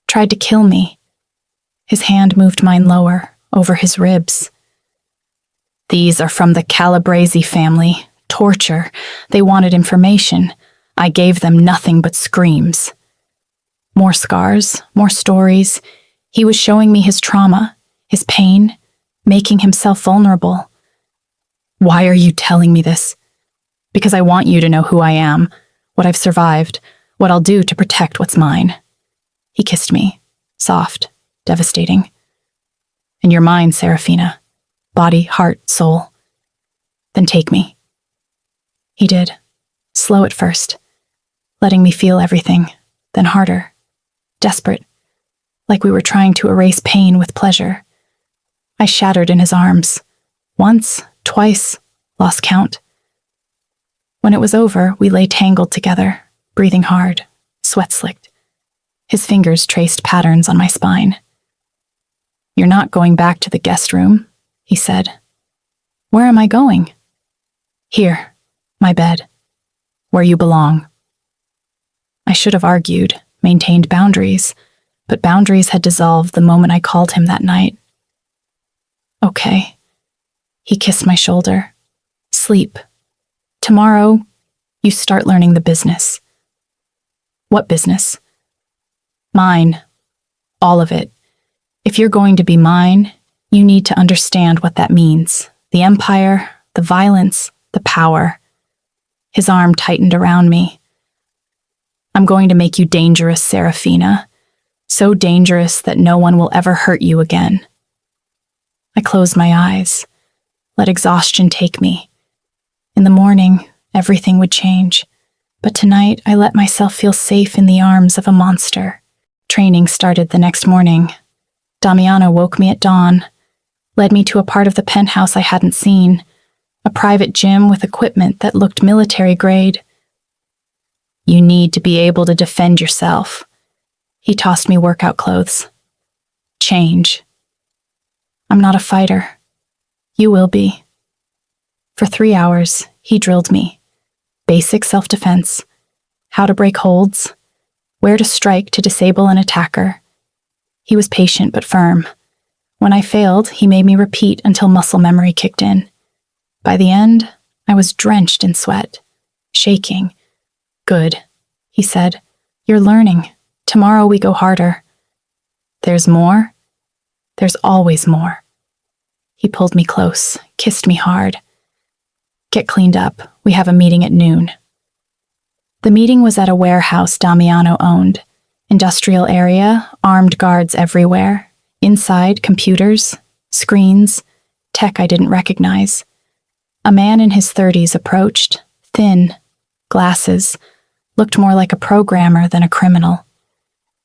S1: tried to kill me." His hand moved mine lower, over his ribs. "These are from the Calabrese family. Torture. They wanted information. I gave them nothing but screams." More scars, more stories. He was showing me his trauma, his pain, making himself vulnerable. Why are you telling me this? Because I want you to know who I am, what I've survived, what I'll do to protect what's mine. He kissed me, soft, devastating. And you're mine, Serafina. Body, heart, soul. Then take me. He did. Slow at first, letting me feel everything, then harder, desperate, like we were trying to erase pain with pleasure. I shattered in his arms. Once, twice, lost count. When it was over, we lay tangled together, breathing hard, sweat slicked. His fingers traced patterns on my spine. You're not going back to the guest room, he said. Where am I going? Here, my bed, where you belong. I should have argued, maintained boundaries, but boundaries had dissolved the moment I called him that night. Okay. He kissed my shoulder. Sleep. Tomorrow, you start learning the business. What business? Mine. All of it. If you're going to be mine, you need to understand what that means. The empire, the violence, the power. His arm tightened around me. I'm going to make you dangerous, Serafina. So dangerous that no one will ever hurt you again. I closed my eyes, let exhaustion take me. In the morning, everything would change, but tonight I let myself feel safe in the arms of a monster. Training started the next morning. Damiano woke me at dawn, led me to a part of the penthouse I hadn't seen, a private gym with equipment that looked military grade. You need to be able to defend yourself. He tossed me workout clothes. Change. I'm not a fighter. You will be. For 3 hours, he drilled me. Basic self-defense. How to break holds. Where to strike to disable an attacker. He was patient but firm. When I failed, he made me repeat until muscle memory kicked in. By the end, I was drenched in sweat, shaking. Good, he said. You're learning. Tomorrow we go harder. There's more? There's always more. He pulled me close, kissed me hard. Get cleaned up. We have a meeting at noon. The meeting was at a warehouse Damiano owned. Industrial area, armed guards everywhere. Inside, computers, screens, tech I didn't recognize. A man in his 30s approached, thin, glasses, looked more like a programmer than a criminal.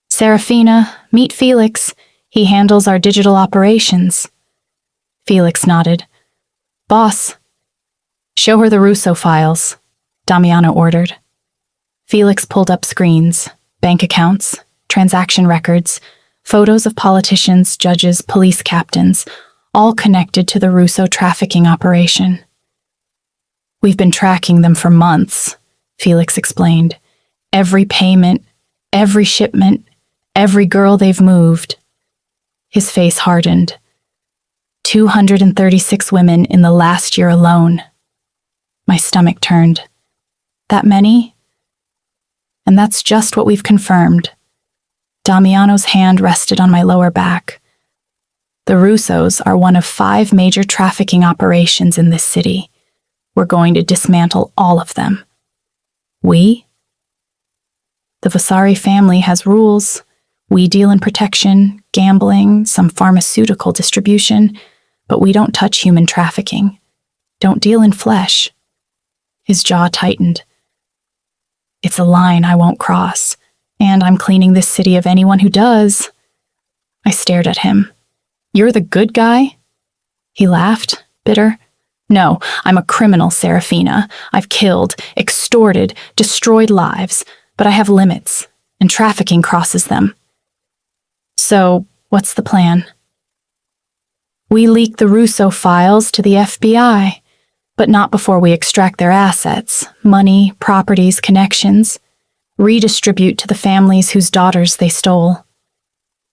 S1: Serafina, meet Felix. He handles our digital operations. Felix nodded. Boss. Show her the Russo files, Damiano ordered. Felix pulled up screens, bank accounts, transaction records, photos of politicians, judges, police captains, all connected to the Russo trafficking operation. We've been tracking them for months, Felix explained. Every payment, every shipment, every girl they've moved. His face hardened. 236 women in the last year alone. My stomach turned. That many? And that's just what we've confirmed. Damiano's hand rested on my lower back. The Russos are one of 5 major trafficking operations in this city. We're going to dismantle all of them. We? The Vasari family has rules. We deal in protection, gambling, some pharmaceutical distribution, but we don't touch human trafficking. Don't deal in flesh. His jaw tightened. It's a line I won't cross, and I'm cleaning this city of anyone who does. I stared at him. You're the good guy? He laughed, bitter. No, I'm a criminal, Serafina. I've killed, extorted, destroyed lives, but I have limits, and trafficking crosses them. So, what's the plan? We leak the Russo files to the FBI, but not before we extract their assets, money, properties, connections, redistribute to the families whose daughters they stole.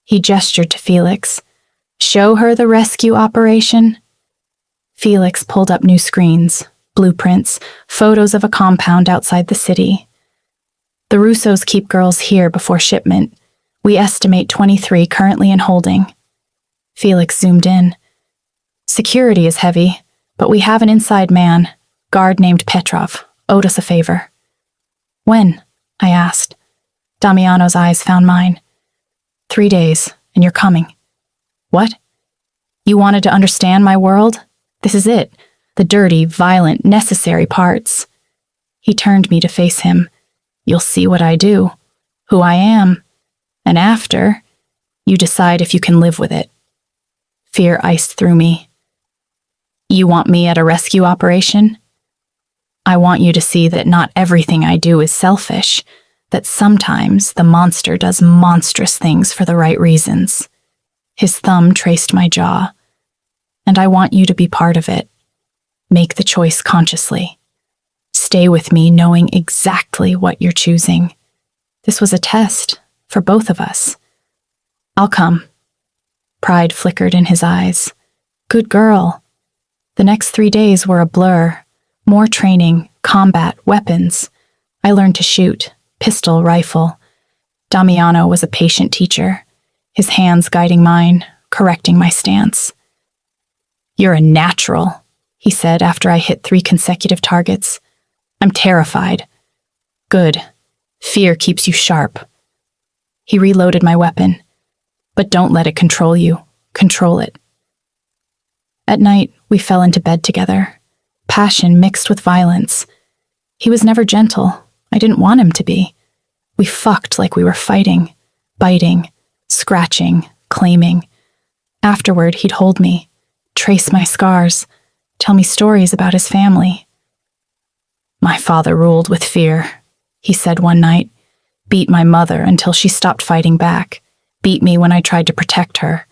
S1: He gestured to Felix. Show her the rescue operation. Felix pulled up new screens, blueprints, photos of a compound outside the city. The Russos keep girls here before shipment. We estimate 23 currently in holding. Felix zoomed in. Security is heavy, but we have an inside man, guard named Petrov, owed us a favor. When? I asked. Damiano's eyes found mine. 3 days, and you're coming. What? You wanted to understand my world? This is it. The dirty, violent, necessary parts. He turned me to face him. You'll see what I do, who I am, and after, you decide if you can live with it. Fear iced through me. You want me at a rescue operation? I want you to see that not everything I do is selfish, that sometimes the monster does monstrous things for the right reasons. His thumb traced my jaw. And I want you to be part of it. Make the choice consciously. Stay with me knowing exactly what you're choosing. This was a test for both of us. I'll come. Pride flickered in his eyes. Good girl. The next 3 days were a blur. More training, combat, weapons. I learned to shoot, pistol, rifle. Damiano was a patient teacher, his hands guiding mine, correcting my stance. You're a natural, he said after I hit 3 consecutive targets. I'm terrified. Good. Fear keeps you sharp. He reloaded my weapon. But don't let it control you. Control it. At night, we fell into bed together. Passion mixed with violence. He was never gentle. I didn't want him to be. We fucked like we were fighting, biting, scratching, claiming. Afterward, he'd hold me, trace my scars, tell me stories about his family. My father ruled with fear, he said one night. Beat my mother until she stopped fighting back. Beat me when I tried to protect her.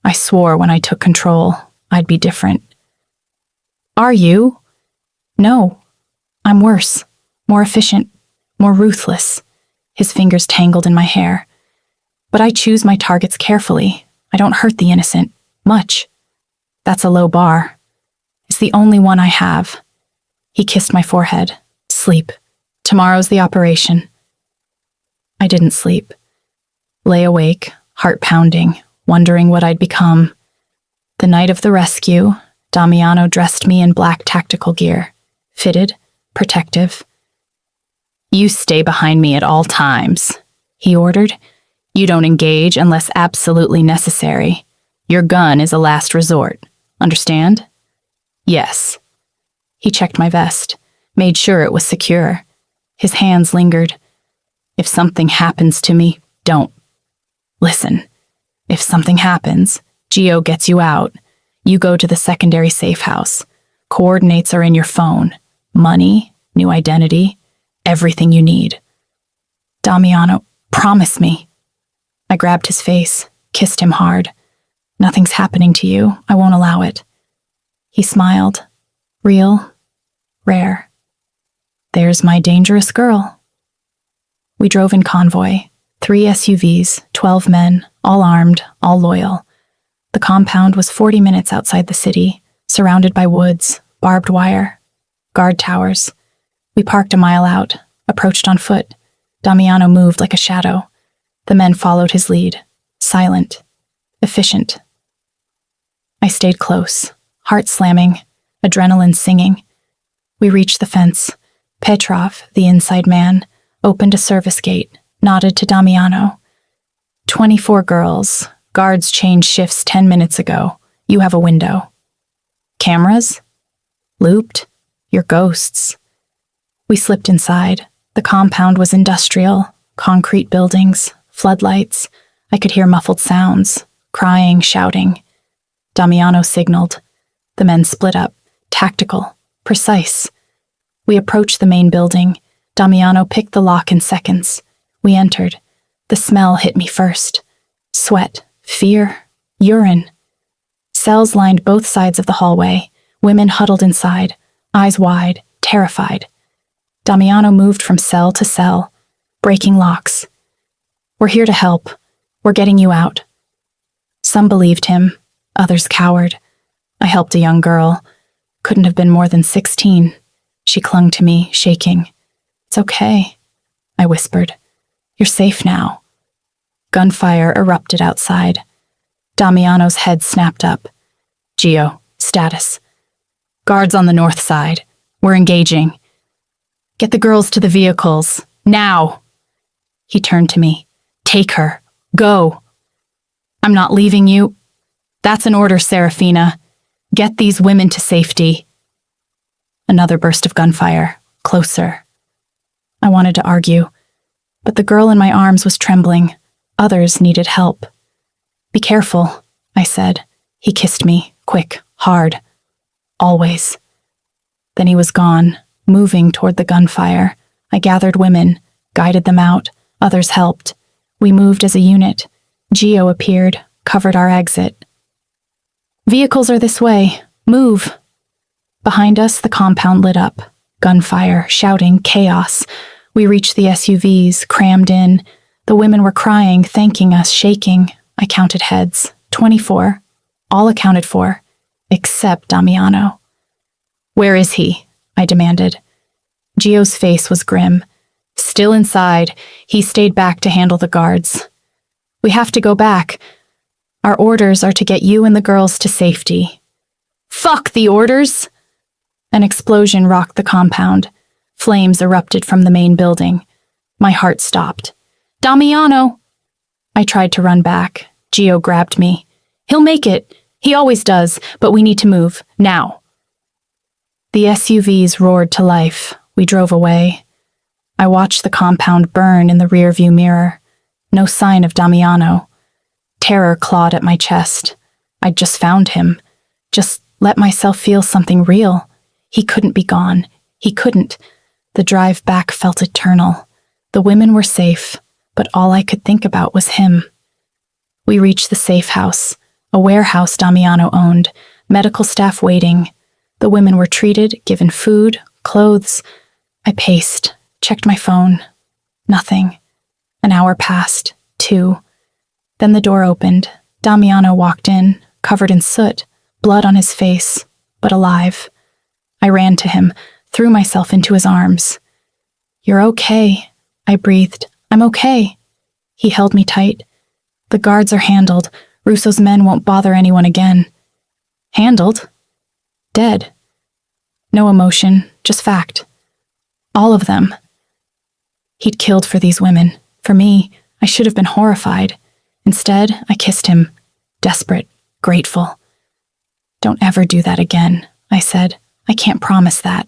S1: I swore when I took control, I'd be different. Are you? No. I'm worse, more efficient, more ruthless. His fingers tangled in my hair. But I choose my targets carefully. I don't hurt the innocent. Much. That's a low bar. It's the only one I have. He kissed my forehead. Sleep. Tomorrow's the operation. I didn't sleep. Lay awake, heart pounding, wondering what I'd become. The night of the rescue, Damiano dressed me in black tactical gear. Fitted, protective. You stay behind me at all times, he ordered. You don't engage unless absolutely necessary. Your gun is a last resort. Understand? Yes. He checked my vest, made sure it was secure. His hands lingered. If something happens to me, don't. Listen, if something happens, Gio gets you out. You go to the secondary safe house. Coordinates are in your phone. Money, new identity, everything you need. Damiano, promise me. I grabbed his face, kissed him hard. Nothing's happening to you. I won't allow it. He smiled. Real, rare. There's my dangerous girl. We drove in convoy. 3 SUVs, 12 men, all armed, all loyal. The compound was 40 minutes outside the city, surrounded by woods, barbed wire, guard towers. We parked a mile out, approached on foot. Damiano moved like a shadow. The men followed his lead, silent, efficient. I stayed close, heart slamming, adrenaline singing. We reached the fence. Petrov, the inside man, opened a service gate, nodded to Damiano. 24 girls. Guards changed shifts 10 minutes ago. You have a window. Cameras? Looped? You're ghosts. We slipped inside. The compound was industrial, concrete buildings, floodlights. I could hear muffled sounds, crying, shouting. Damiano signaled. The men split up, tactical, precise. We approached the main building. Damiano picked the lock in seconds. We entered. The smell hit me first. Sweat, fear, urine. Cells lined both sides of the hallway. Women huddled inside, eyes wide, terrified. Damiano moved from cell to cell, breaking locks. We're here to help. We're getting you out. Some believed him, others cowered. I helped a young girl. Couldn't have been more than 16. She clung to me, shaking. It's okay, I whispered. You're safe now. Gunfire erupted outside. Damiano's head snapped up. Gio, status. Guards on the north side. We're engaging. Get the girls to the vehicles. Now! He turned to me. Take her. Go. I'm not leaving you. That's an order, Serafina. Get these women to safety. Another burst of gunfire. Closer. I wanted to argue, but the girl in my arms was trembling. Others needed help. Be careful, I said. He kissed me, quick, hard. Always. Then he was gone, moving toward the gunfire. I gathered women, guided them out. Others helped. We moved as a unit. Gio appeared, covered our exit. Vehicles are this way. Move. Behind us, the compound lit up. Gunfire, shouting, chaos. We reached the SUVs, crammed in. The women were crying, thanking us, shaking. I counted heads. 24. All accounted for. Except Damiano. Where is he? I demanded. Gio's face was grim. Still inside, he stayed back to handle the guards. We have to go back. Our orders are to get you and the girls to safety. Fuck the orders! An explosion rocked the compound. Flames erupted from the main building. My heart stopped. Damiano! I tried to run back. Gio grabbed me. He'll make it. He always does, but we need to move. Now. The SUVs roared to life. We drove away. I watched the compound burn in the rearview mirror. No sign of Damiano. Terror clawed at my chest. I'd just found him. Just let myself feel something real. He couldn't be gone. He couldn't. The drive back felt eternal. The women were safe, but all I could think about was him. We reached the safe house, a warehouse Damiano owned, medical staff waiting. The women were treated, given food, clothes. I paced, checked my phone. Nothing. An hour passed, 2. Then the door opened. Damiano walked in, covered in soot, blood on his face, but alive. I ran to him, threw myself into his arms. You're okay, I breathed. I'm okay. He held me tight. The guards are handled. Russo's men won't bother anyone again. Handled? Dead. No emotion, just fact. All of them. He'd killed for these women. For me, I should have been horrified. Instead, I kissed him, desperate, grateful. Don't ever do that again, I said. I can't promise that.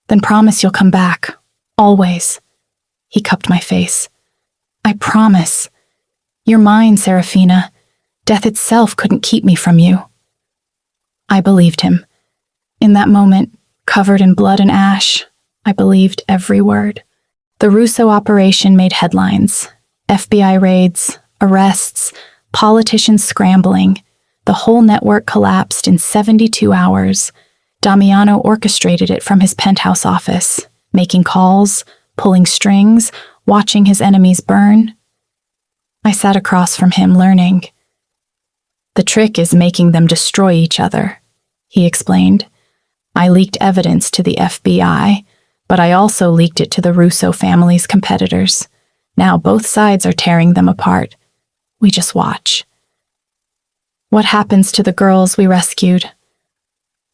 S1: Then promise you'll come back. Always. He cupped my face. I promise. You're mine, Serafina. Death itself couldn't keep me from you. I believed him. In that moment, covered in blood and ash, I believed every word. The Russo operation made headlines. FBI raids, arrests, politicians scrambling. The whole network collapsed in 72 hours. Damiano orchestrated it from his penthouse office, making calls, pulling strings, watching his enemies burn. I sat across from him, learning. The trick is making them destroy each other, he explained. I leaked evidence to the FBI, but I also leaked it to the Russo family's competitors. Now both sides are tearing them apart. We just watch. What happens to the girls we rescued?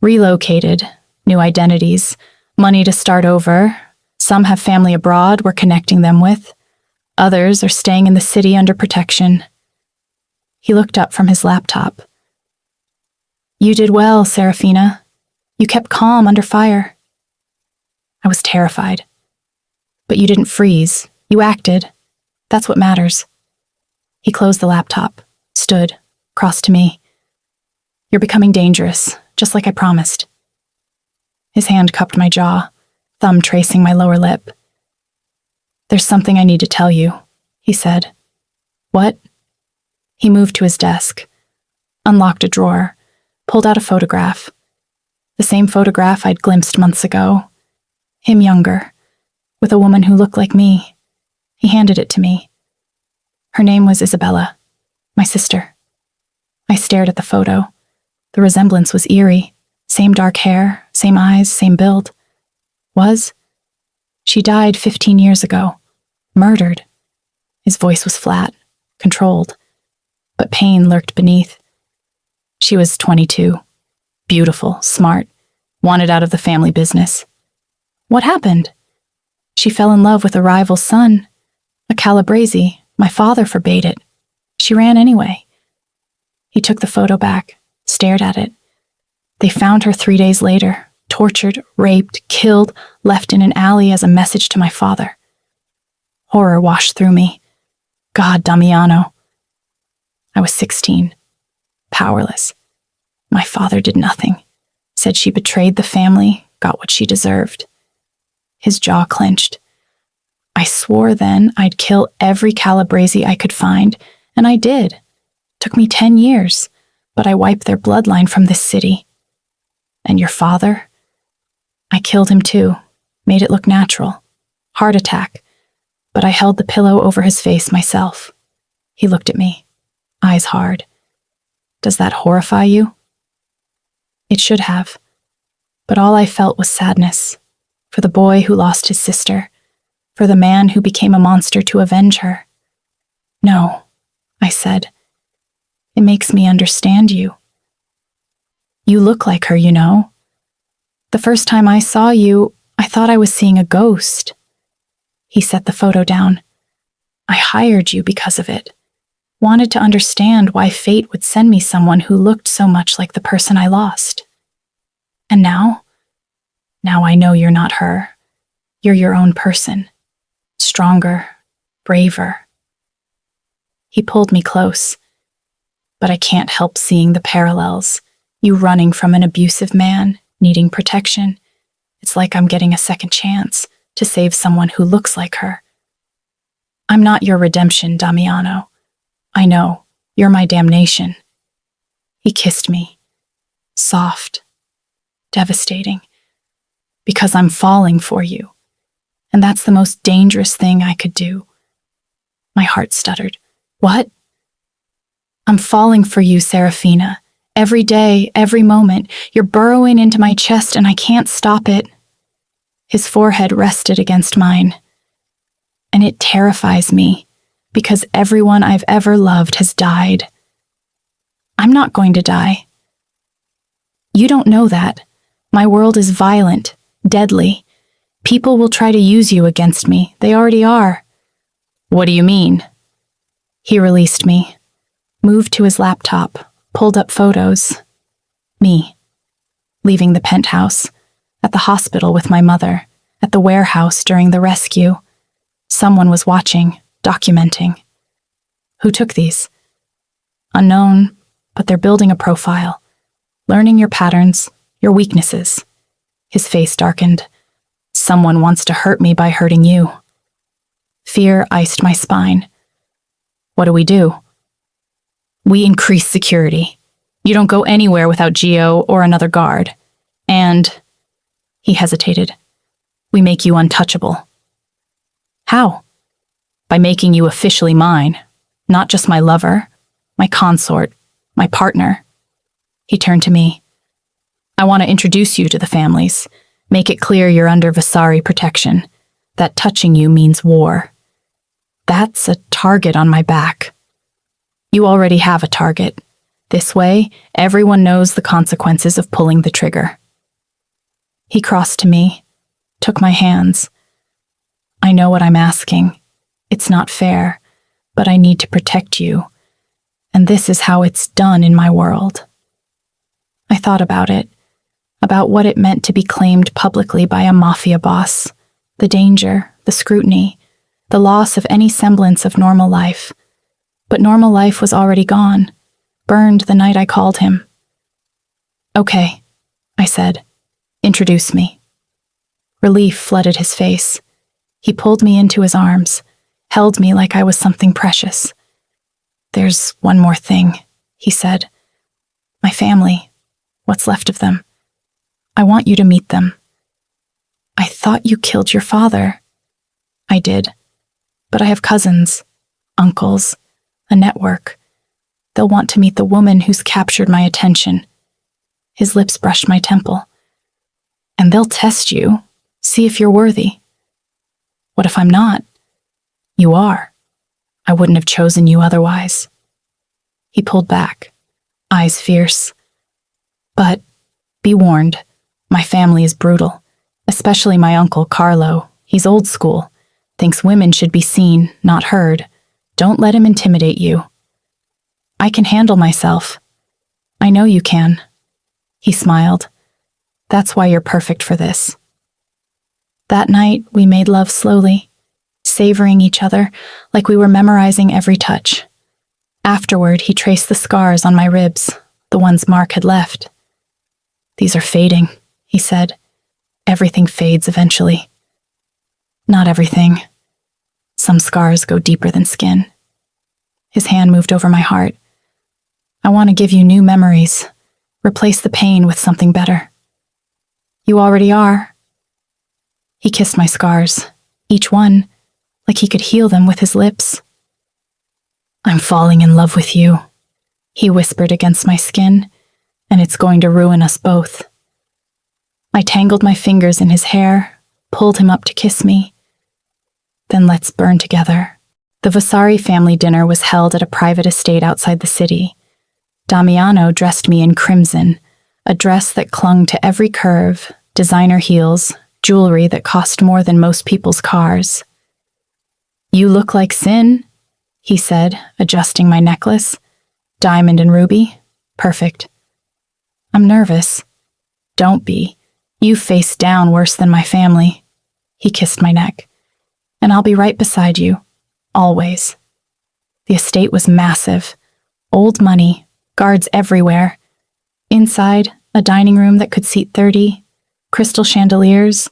S1: Relocated, new identities, money to start over. Some have family abroad we're connecting them with. Others are staying in the city under protection. He looked up from his laptop. You did well, Serafina. You kept calm under fire. I was terrified. But you didn't freeze. You acted. That's what matters. He closed the laptop, stood, crossed to me. You're becoming dangerous, just like I promised. His hand cupped my jaw, thumb tracing my lower lip. There's something I need to tell you, he said. What? He moved to his desk, unlocked a drawer, pulled out a photograph. The same photograph I'd glimpsed months ago. Him younger, with a woman who looked like me. He handed it to me. Her name was Isabella, my sister. I stared at the photo. The resemblance was eerie. Same dark hair, same eyes, same build. She died 15 years ago. Murdered. His voice was flat. controlled, but pain lurked beneath. She was 22, beautiful, smart, wanted out of the family business. What happened? She fell in love with a rival's son, a Calabrese. My father forbade it. She ran anyway. He took the photo back, stared at it. They found her 3 days later, tortured, raped, killed, left in an alley as a message to my father. Horror washed through me. God, Damiano. I was 16, powerless. My father did nothing, said she betrayed the family, got what she deserved. His jaw clenched. I swore then I'd kill every Calabrese I could find, and I did. Took me 10 years, but I wiped their bloodline from this city. And your father? I killed him too, made it look natural. Heart attack. But I held the pillow over his face myself. He looked at me, eyes hard. Does that horrify you? It should have. But all I felt was sadness. For the boy who lost his sister. For the man who became a monster to avenge her. No, I said. It makes me understand you. You look like her, you know. The first time I saw you, I thought I was seeing a ghost. He set the photo down. I hired you because of it. Wanted to understand why fate would send me someone who looked so much like the person I lost. And now I know you're not her. You're your own person. Stronger, braver. He pulled me close. But I can't help seeing the parallels. You running from an abusive man, needing protection. It's like I'm getting a second chance to save someone who looks like her. I'm not your redemption, Damiano. I know, you're my damnation. He kissed me. Soft. Devastating. Because I'm falling for you. And that's the most dangerous thing I could do. My heart stuttered. What? I'm falling for you, Serafina. Every day, every moment, you're burrowing into my chest and I can't stop it. His forehead rested against mine. And it terrifies me, because everyone I've ever loved has died. I'm not going to die. You don't know that. My world is violent, deadly. People will try to use you against me. They already are. What do you mean? He released me. Moved to his laptop, pulled up photos. Me. Leaving the penthouse, at the hospital with my mother, at the warehouse during the rescue. Someone was watching, documenting. Who took these? Unknown, but they're building a profile, learning your patterns, your weaknesses. His face darkened. Someone wants to hurt me by hurting you. Fear iced my spine. What do? We increase security. You don't go anywhere without Geo or another guard. And, he hesitated, we make you untouchable. How? By making you officially mine, not just my lover, my consort, my partner. He turned to me. I want to introduce you to the families, make it clear you're under Vasari protection, that touching you means war. That's a target on my back. You already have a target. This way, everyone knows the consequences of pulling the trigger. He crossed to me, took my hands. I know what I'm asking. It's not fair, but I need to protect you. And this is how it's done in my world. I thought about it, about what it meant to be claimed publicly by a mafia boss, the danger, the scrutiny, the loss of any semblance of normal life. But normal life was already gone, burned the night I called him. Okay, I said. Introduce me. Relief flooded his face. He pulled me into his arms, held me like I was something precious. There's one more thing, he said. My family, what's left of them. I want you to meet them. I thought you killed your father. I did. But I have cousins, uncles, a network. They'll want to meet the woman who's captured my attention. His lips brushed my temple. And they'll test you, see if you're worthy. What if I'm not? You are. I wouldn't have chosen you otherwise. He pulled back, eyes fierce. But be warned, my family is brutal, especially my uncle Carlo. He's old school, thinks women should be seen, not heard. Don't let him intimidate you. I can handle myself. I know you can. He smiled. That's why you're perfect for this. That night, we made love slowly, savoring each other like we were memorizing every touch. Afterward, he traced the scars on my ribs, the ones Mark had left. These are fading, he said. Everything fades eventually. Not everything. Some scars go deeper than skin. His hand moved over my heart. I want to give you new memories, replace the pain with something better. You already are. He kissed my scars, each one, like he could heal them with his lips. I'm falling in love with you, he whispered against my skin, and it's going to ruin us both. I tangled my fingers in his hair, pulled him up to kiss me. Then let's burn together. The Vasari family dinner was held at a private estate outside the city. Damiano dressed me in crimson, a dress that clung to every curve, designer heels, jewelry that cost more than most people's cars. You look like Sin, he said, adjusting my necklace. Diamond and ruby. Perfect. I'm nervous. Don't be. You face down worse than my family. He kissed my neck. And I'll be right beside you. Always. The estate was massive. Old money. Guards everywhere. Inside, a dining room that could seat 30. Crystal chandeliers.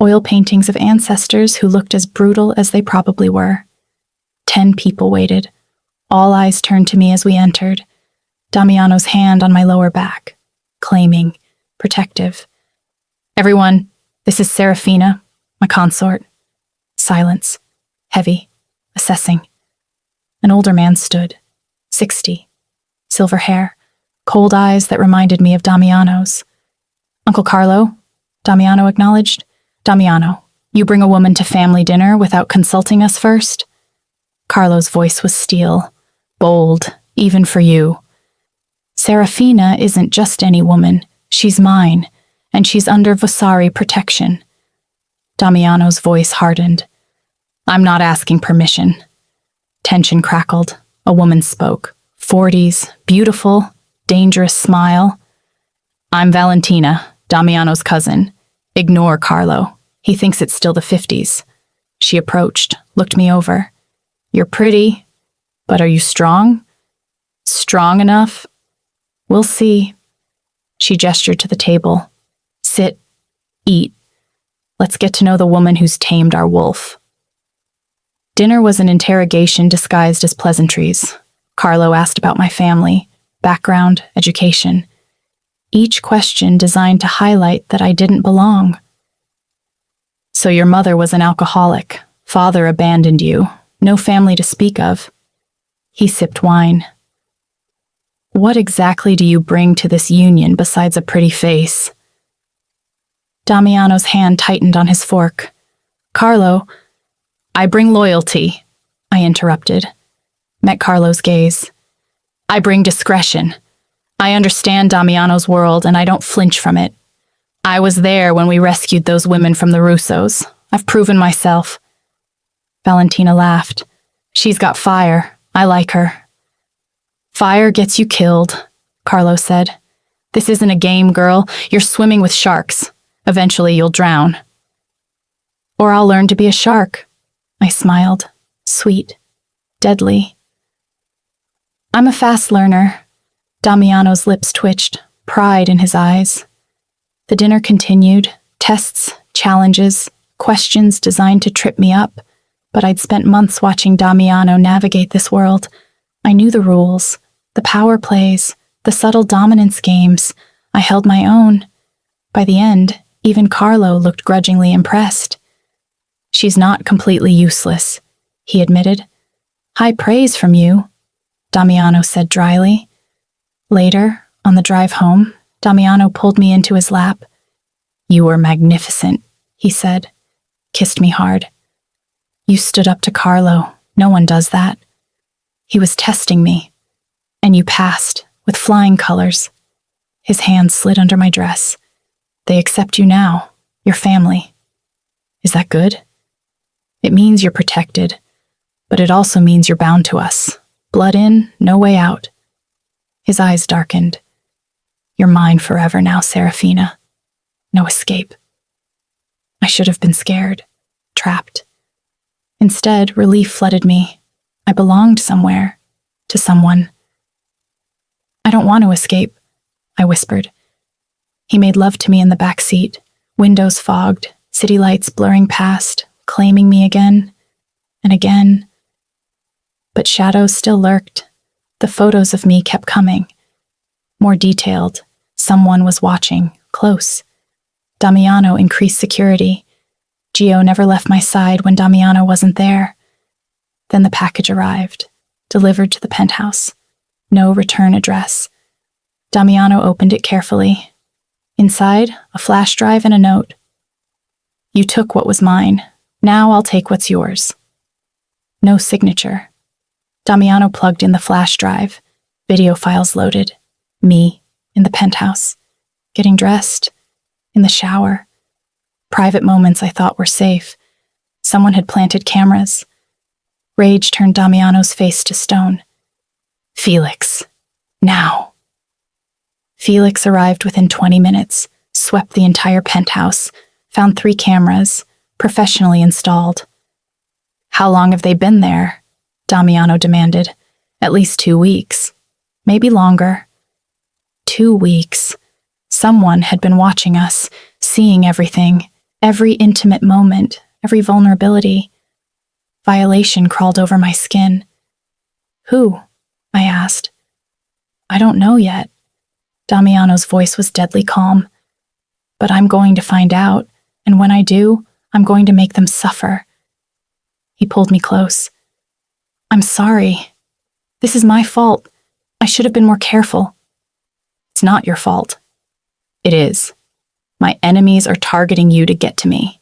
S1: Oil paintings of ancestors who looked as brutal as they probably were. 10 people waited. All eyes turned to me as we entered. Damiano's hand on my lower back. Claiming. Protective. Everyone, this is Serafina, my consort. Silence. Heavy. Assessing. An older man stood. 60. Silver hair. Cold eyes that reminded me of Damiano's. Uncle Carlo, Damiano acknowledged. Damiano, you bring a woman to family dinner without consulting us first? Carlo's voice was steel. Bold, even for you. Serafina isn't just any woman. She's mine, and she's under Vasari protection. Damiano's voice hardened. I'm not asking permission. Tension crackled. A woman spoke. 40s, beautiful, dangerous smile. I'm Valentina, Damiano's cousin. Ignore Carlo. He thinks it's still the 50s. She approached, looked me over. You're pretty, but are you strong? Strong enough? We'll see. She gestured to the table. Sit. Eat. Let's get to know the woman who's tamed our wolf. Dinner was an interrogation disguised as pleasantries. Carlo asked about my family, background, education. Each question designed to highlight that I didn't belong. So your mother was an alcoholic. Father abandoned you. No family to speak of. He sipped wine. What exactly do you bring to this union besides a pretty face? Damiano's hand tightened on his fork. Carlo, I bring loyalty, I interrupted. Met Carlo's gaze. I bring discretion. I understand Damiano's world and I don't flinch from it. I was there when we rescued those women from the Russos. I've proven myself. Valentina laughed. She's got fire. I like her. Fire gets you killed, Carlo said. This isn't a game, girl. You're swimming with sharks. Eventually you'll drown. Or I'll learn to be a shark. I smiled. Sweet. Deadly. I'm a fast learner. Damiano's lips twitched, pride in his eyes. The dinner continued. Tests, challenges, questions designed to trip me up. But I'd spent months watching Damiano navigate this world. I knew the rules, the power plays, the subtle dominance games. I held my own. By the end, even Carlo looked grudgingly impressed. She's not completely useless, he admitted. High praise from you, Damiano said dryly. Later, on the drive home, Damiano pulled me into his lap. You were magnificent, he said. Kissed me hard. You stood up to Carlo. No one does that. He was testing me, and you passed, with flying colors. His hand slid under my dress. They accept you now, your family. Is that good? It means you're protected, but it also means you're bound to us. Blood in, no way out. His eyes darkened. You're mine forever now, Serafina. No escape. I should have been scared, trapped. Instead, relief flooded me. I belonged somewhere, to someone. I don't want to escape, I whispered. He made love to me in the back seat, windows fogged, city lights blurring past, claiming me again and again. But shadows still lurked. The photos of me kept coming. More detailed. Someone was watching, close. Damiano increased security. Gio never left my side when Damiano wasn't there. Then the package arrived, delivered to the penthouse. No return address. Damiano opened it carefully. Inside, a flash drive and a note. You took what was mine. Now I'll take what's yours. No signature. Damiano plugged in the flash drive. Video files loaded. Me, in the penthouse. Getting dressed. In the shower. Private moments I thought were safe. Someone had planted cameras. Rage turned Damiano's face to stone. Felix. Now. Felix arrived within 20 minutes, swept the entire penthouse, found 3 cameras, professionally installed. How long have they been there? Damiano demanded. At least 2 weeks. Maybe longer. 2 weeks. Someone had been watching us, seeing everything, every intimate moment, every vulnerability. Violation crawled over my skin. Who? I asked. I don't know yet. Damiano's voice was deadly calm. But I'm going to find out, and when I do, I'm going to make them suffer. He pulled me close. I'm sorry. This is my fault. I should have been more careful. It's not your fault. It is. My enemies are targeting you to get to me.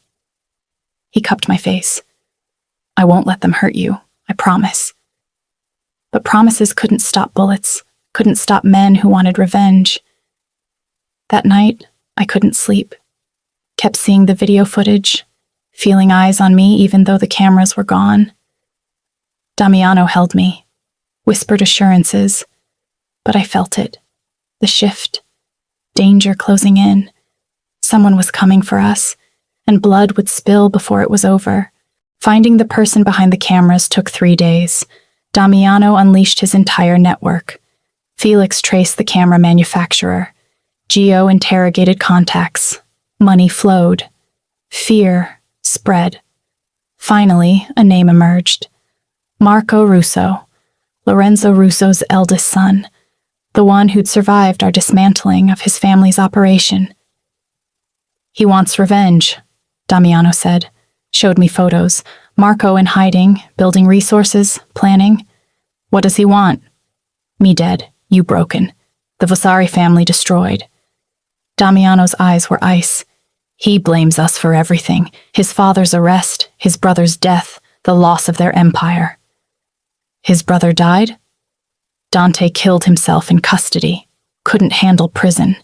S1: He cupped my face. I won't let them hurt you, I promise. But promises couldn't stop bullets, couldn't stop men who wanted revenge. That night, I couldn't sleep. Kept seeing the video footage, feeling eyes on me even though the cameras were gone. Damiano held me, whispered assurances, but I felt it. The shift. Danger closing in. Someone was coming for us, and blood would spill before it was over. Finding the person behind the cameras took 3 days. Damiano unleashed his entire network. Felix traced the camera manufacturer. Gio interrogated contacts. Money flowed. Fear spread. Finally, a name emerged. Marco Russo, Lorenzo Russo's eldest son, the one who'd survived our dismantling of his family's operation. He wants revenge, Damiano said, showed me photos. Marco in hiding, building resources, planning. What does he want? Me dead, you broken. The Vasari family destroyed. Damiano's eyes were ice. He blames us for everything. His father's arrest, his brother's death, the loss of their empire. His brother died? Dante killed himself in custody. Couldn't handle prison.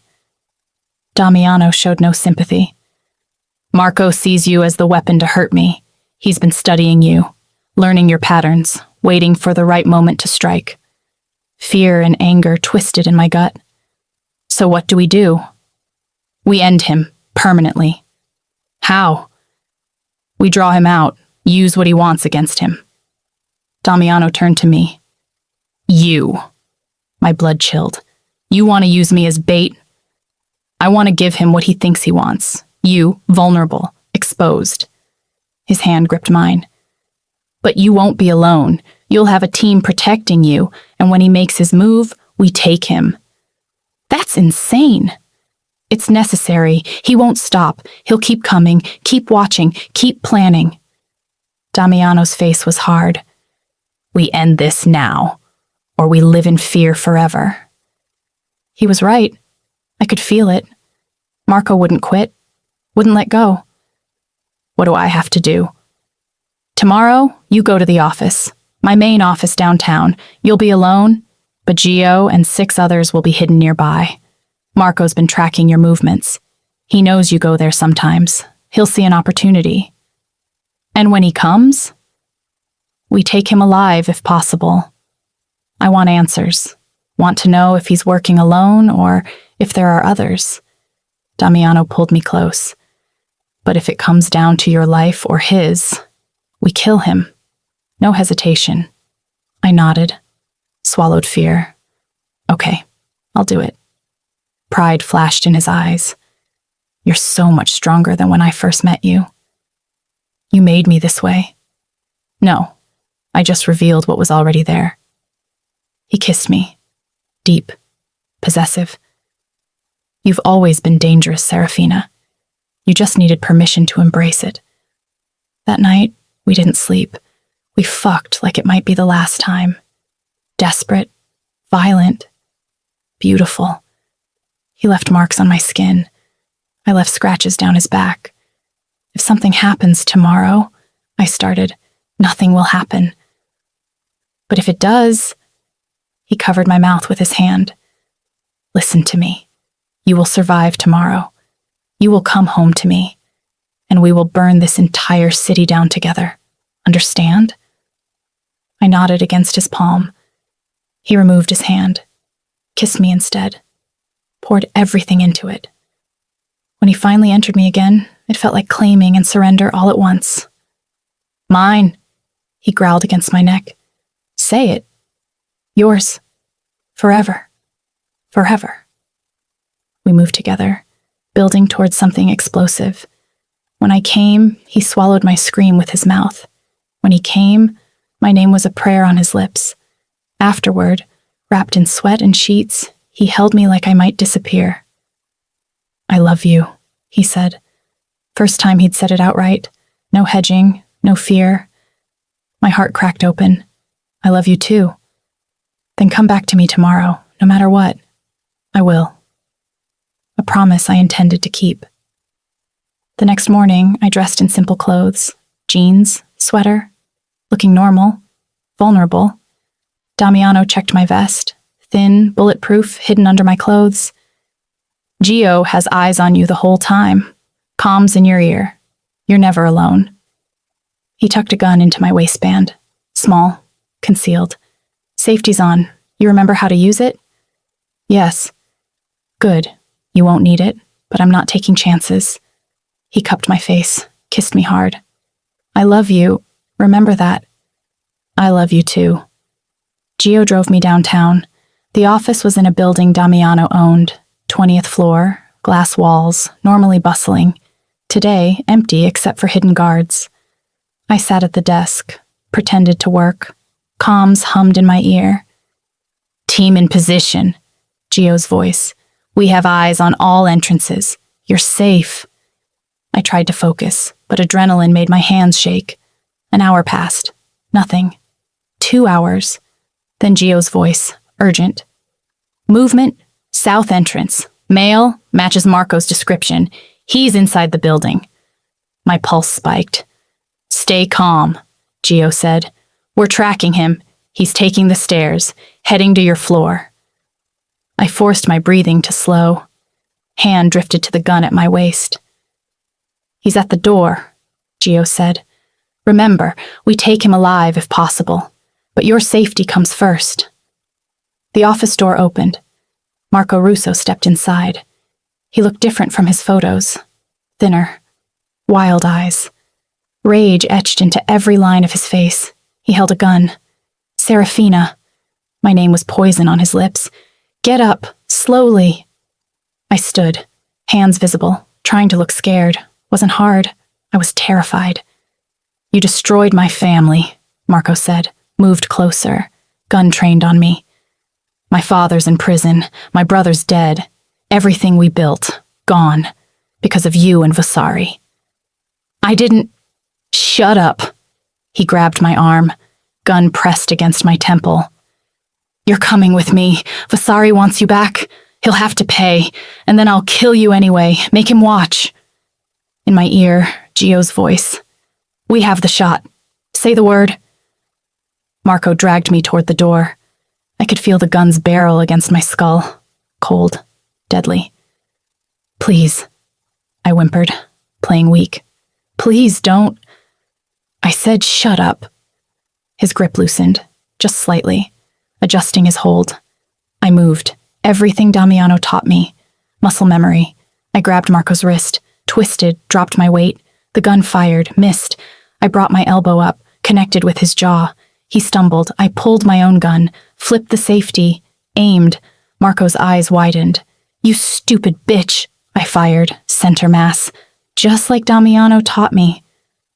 S1: Damiano showed no sympathy. Marco sees you as the weapon to hurt me. He's been studying you, learning your patterns, waiting for the right moment to strike. Fear and anger twisted in my gut. So what do? We end him, permanently. How? We draw him out, use what he wants against him. Damiano turned to me. You. My blood chilled. You want to use me as bait? I want to give him what he thinks he wants. You, vulnerable, exposed. His hand gripped mine. But you won't be alone. You'll have a team protecting you, and when he makes his move, we take him. That's insane. It's necessary. He won't stop. He'll keep coming, keep watching, keep planning. Damiano's face was hard. We end this now, or we live in fear forever. He was right. I could feel it. Marco wouldn't quit, wouldn't let go. What do I have to do? Tomorrow, you go to the office. My main office downtown. You'll be alone, but Gio and 6 others will be hidden nearby. Marco's been tracking your movements. He knows you go there sometimes. He'll see an opportunity. And when he comes, we take him alive if possible. I want answers. Want to know if he's working alone or if there are others. Damiano pulled me close. But if it comes down to your life or his, we kill him. No hesitation. I nodded, swallowed fear. Okay, I'll do it. Pride flashed in his eyes. You're so much stronger than when I first met you. You made me this way. No, I just revealed what was already there. He kissed me. Deep. Possessive. You've always been dangerous, Serafina. You just needed permission to embrace it. That night, we didn't sleep. We fucked like it might be the last time. Desperate. Violent. Beautiful. He left marks on my skin. I left scratches down his back. If something happens tomorrow, I started, nothing will happen. But if it does, he covered my mouth with his hand. Listen to me. You will survive tomorrow. You will come home to me, and we will burn this entire city down together. Understand? I nodded against his palm. He removed his hand, kissed me instead, poured everything into it. When he finally entered me again, it felt like claiming and surrender all at once. Mine, he growled against my neck. Say it. Yours. Forever. Forever. We moved together, building towards something explosive. When I came, he swallowed my scream with his mouth. When he came, my name was a prayer on his lips. Afterward, wrapped in sweat and sheets, he held me like I might disappear. I love you, he said. First time he'd said it outright. No hedging, no fear. My heart cracked open. I love you too. Then come back to me tomorrow, no matter what. I will. A promise I intended to keep. The next morning, I dressed in simple clothes, jeans, sweater, looking normal, vulnerable. Damiano checked my vest, thin, bulletproof, hidden under my clothes. Gio has eyes on you the whole time, comms in your ear. You're never alone. He tucked a gun into my waistband, small, concealed. Safety's on. You remember how to use it? Yes. Good. You won't need it, but I'm not taking chances. He cupped my face, kissed me hard. I love you. Remember that. I love you too. Gio drove me downtown. The office was in a building Damiano owned, 20th floor, glass walls, normally bustling. Today, empty except for hidden guards. I sat at the desk, pretended to work. Comms hummed in my ear. Team in position, Gio's voice. We have eyes on all entrances. You're safe. I tried to focus, but adrenaline made my hands shake. An hour passed. Nothing. 2 hours. Then Gio's voice, urgent. Movement, south entrance. Male, matches Marco's description. He's inside the building. My pulse spiked. Stay calm, Gio said. We're tracking him. He's taking the stairs, heading to your floor. I forced my breathing to slow. Hand drifted to the gun at my waist. He's at the door, Gio said. Remember, we take him alive if possible, but your safety comes first. The office door opened. Marco Russo stepped inside. He looked different from his photos. Thinner. Wild eyes. Rage etched into every line of his face. He held a gun. Serafina. My name was poison on his lips. Get up, slowly. I stood, hands visible, trying to look scared. Wasn't hard. I was terrified. You destroyed my family, Marco said, moved closer, gun trained on me. My father's in prison, my brother's dead. Everything we built, gone, because of you and Vasari. I didn't... Shut up. He grabbed my arm, gun pressed against my temple. You're coming with me. Vasari wants you back. He'll have to pay, and then I'll kill you anyway. Make him watch. In my ear, Gio's voice. We have the shot. Say the word. Marco dragged me toward the door. I could feel the gun's barrel against my skull. Cold, deadly. Please, I whimpered, playing weak. Please don't. I said shut up. His grip loosened, just slightly, adjusting his hold. I moved. Everything Damiano taught me. Muscle memory. I grabbed Marco's wrist, twisted, dropped my weight. The gun fired, missed. I brought my elbow up, connected with his jaw. He stumbled. I pulled my own gun, flipped the safety, aimed. Marco's eyes widened. You stupid bitch, I fired, center mass. Just like Damiano taught me.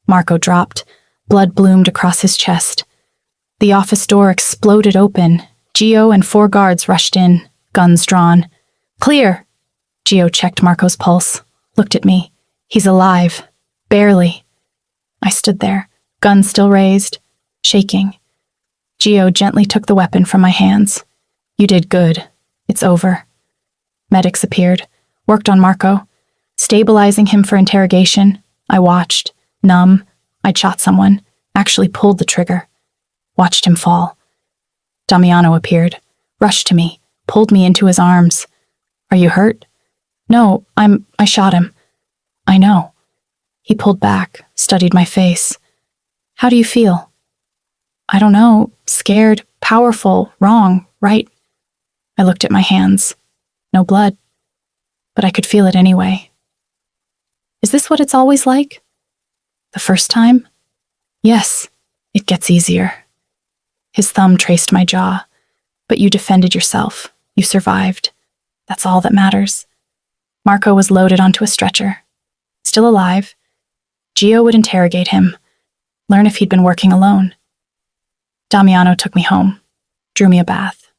S1: Marco dropped. Blood bloomed across his chest. The office door exploded open. Gio and 4 guards rushed in, guns drawn. Clear! Gio checked Marco's pulse, looked at me. He's alive. Barely. I stood there, gun still raised, shaking. Gio gently took the weapon from my hands. You did good. It's over. Medics appeared, worked on Marco, stabilizing him for interrogation. I watched, numb. I'd shot someone, actually pulled the trigger. Watched him fall. Damiano appeared, rushed to me, pulled me into his arms. Are you hurt? No, I shot him. I know. He pulled back, studied my face. How do you feel? I don't know. Scared, powerful, wrong, right? I looked at my hands. No blood. But I could feel it anyway. Is this what it's always like? The first time? Yes, it gets easier. His thumb traced my jaw. But you defended yourself. You survived. That's all that matters. Marco was loaded onto a stretcher. Still alive. Gio would interrogate him, learn if he'd been working alone. Damiano took me home, drew me a bath,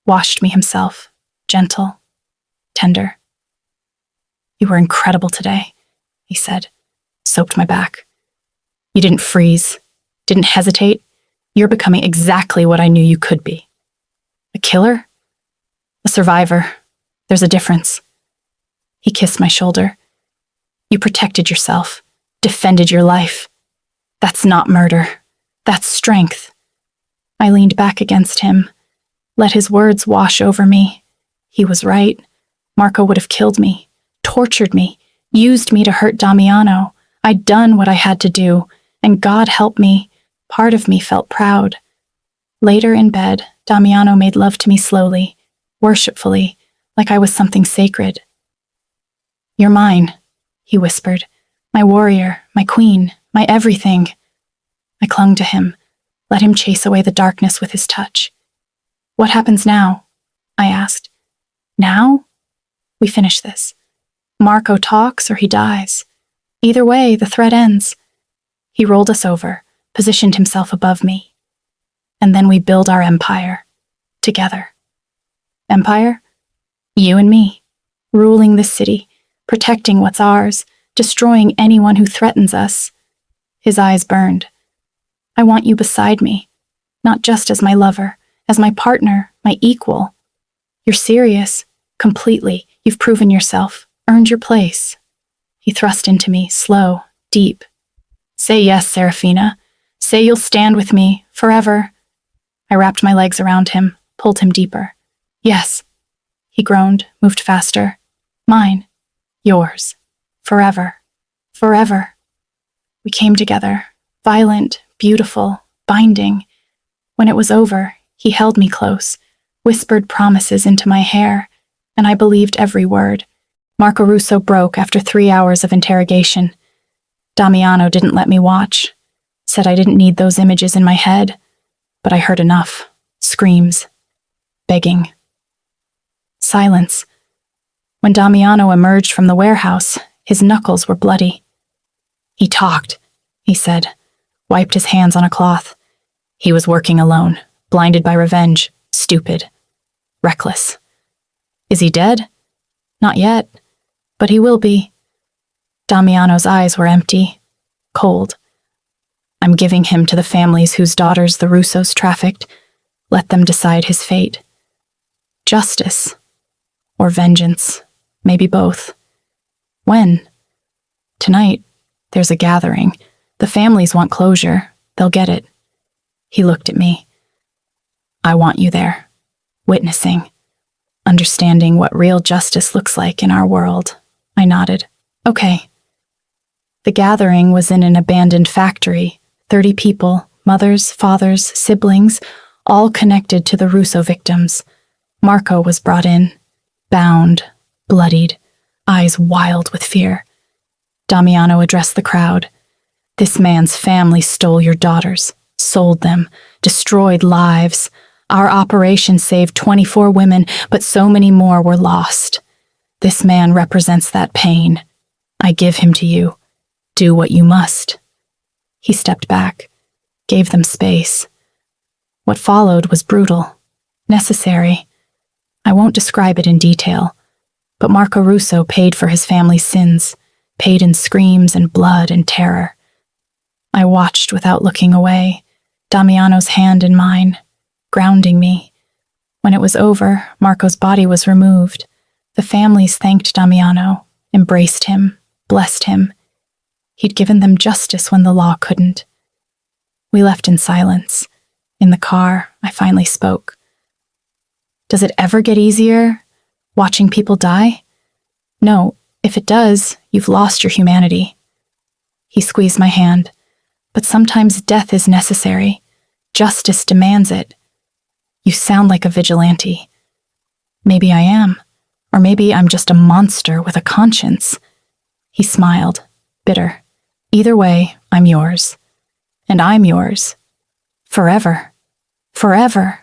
S1: washed me himself, gentle, tender. You were incredible today, he said, soaped my back. You didn't freeze, didn't hesitate. You're becoming exactly what I knew you could be. A killer? A survivor. There's a difference. He kissed my shoulder. You protected yourself, defended your life. That's not murder. That's strength. I leaned back against him, let his words wash over me. He was right. Marco would have killed me, tortured me, used me to hurt Damiano. I'd done what I had to do, and God help me, part of me felt proud. Later in bed, Damiano made love to me slowly, worshipfully, like I was something sacred. You're mine, he whispered. My warrior, my queen, my everything. I clung to him, let him chase away the darkness with his touch. What happens now? I asked. Now? We finish this. Marco talks or he dies. Either way, the threat ends. He rolled us over, positioned himself above me. And then we build our empire. Together. Empire? You and me. Ruling this city. Protecting what's ours. Destroying anyone who threatens us. His eyes burned. I want you beside me. Not just as my lover. As my partner. My equal. You're serious. Completely. You've proven yourself. Earned your place. He thrust into me, slow, deep. Say yes, Serafina. Say you'll stand with me, forever. I wrapped my legs around him, pulled him deeper. Yes. He groaned, moved faster. Mine. Yours. Forever. Forever. We came together, violent, beautiful, binding. When it was over, he held me close, whispered promises into my hair, and I believed every word. Marco Russo broke after 3 hours of interrogation. Damiano didn't let me watch, said I didn't need those images in my head, but I heard enough. Screams. Begging. Silence. When Damiano emerged from the warehouse, his knuckles were bloody. He talked, he said, wiped his hands on a cloth. He was working alone, blinded by revenge, stupid, reckless. Is he dead? Not yet, but he will be. Damiano's eyes were empty, cold. I'm giving him to the families whose daughters the Russos trafficked. Let them decide his fate. Justice, or vengeance, maybe both. When? Tonight, there's a gathering. The families want closure. They'll get it. He looked at me, I want you there, witnessing, understanding what real justice looks like in our world. I nodded. Okay. The gathering was in an abandoned factory, 30 people, mothers, fathers, siblings, all connected to the Russo victims. Marco was brought in, bound, bloodied, eyes wild with fear. Damiano addressed the crowd. This man's family stole your daughters, sold them, destroyed lives. Our operation saved 24 women, but so many more were lost. This man represents that pain. I give him to you. Do what you must. He stepped back, gave them space. What followed was brutal, necessary. I won't describe it in detail, but Marco Russo paid for his family's sins, paid in screams and blood and terror. I watched without looking away, Damiano's hand in mine, grounding me. When it was over, Marco's body was removed. The families thanked Damiano, embraced him, blessed him. He'd given them justice when the law couldn't. We left in silence. In the car, I finally spoke. Does it ever get easier, watching people die? No, if it does, you've lost your humanity. He squeezed my hand. But sometimes death is necessary. Justice demands it. You sound like a vigilante. Maybe I am. Or maybe I'm just a monster with a conscience. He smiled, bitter. Either way, I'm yours. And I'm yours. Forever. Forever.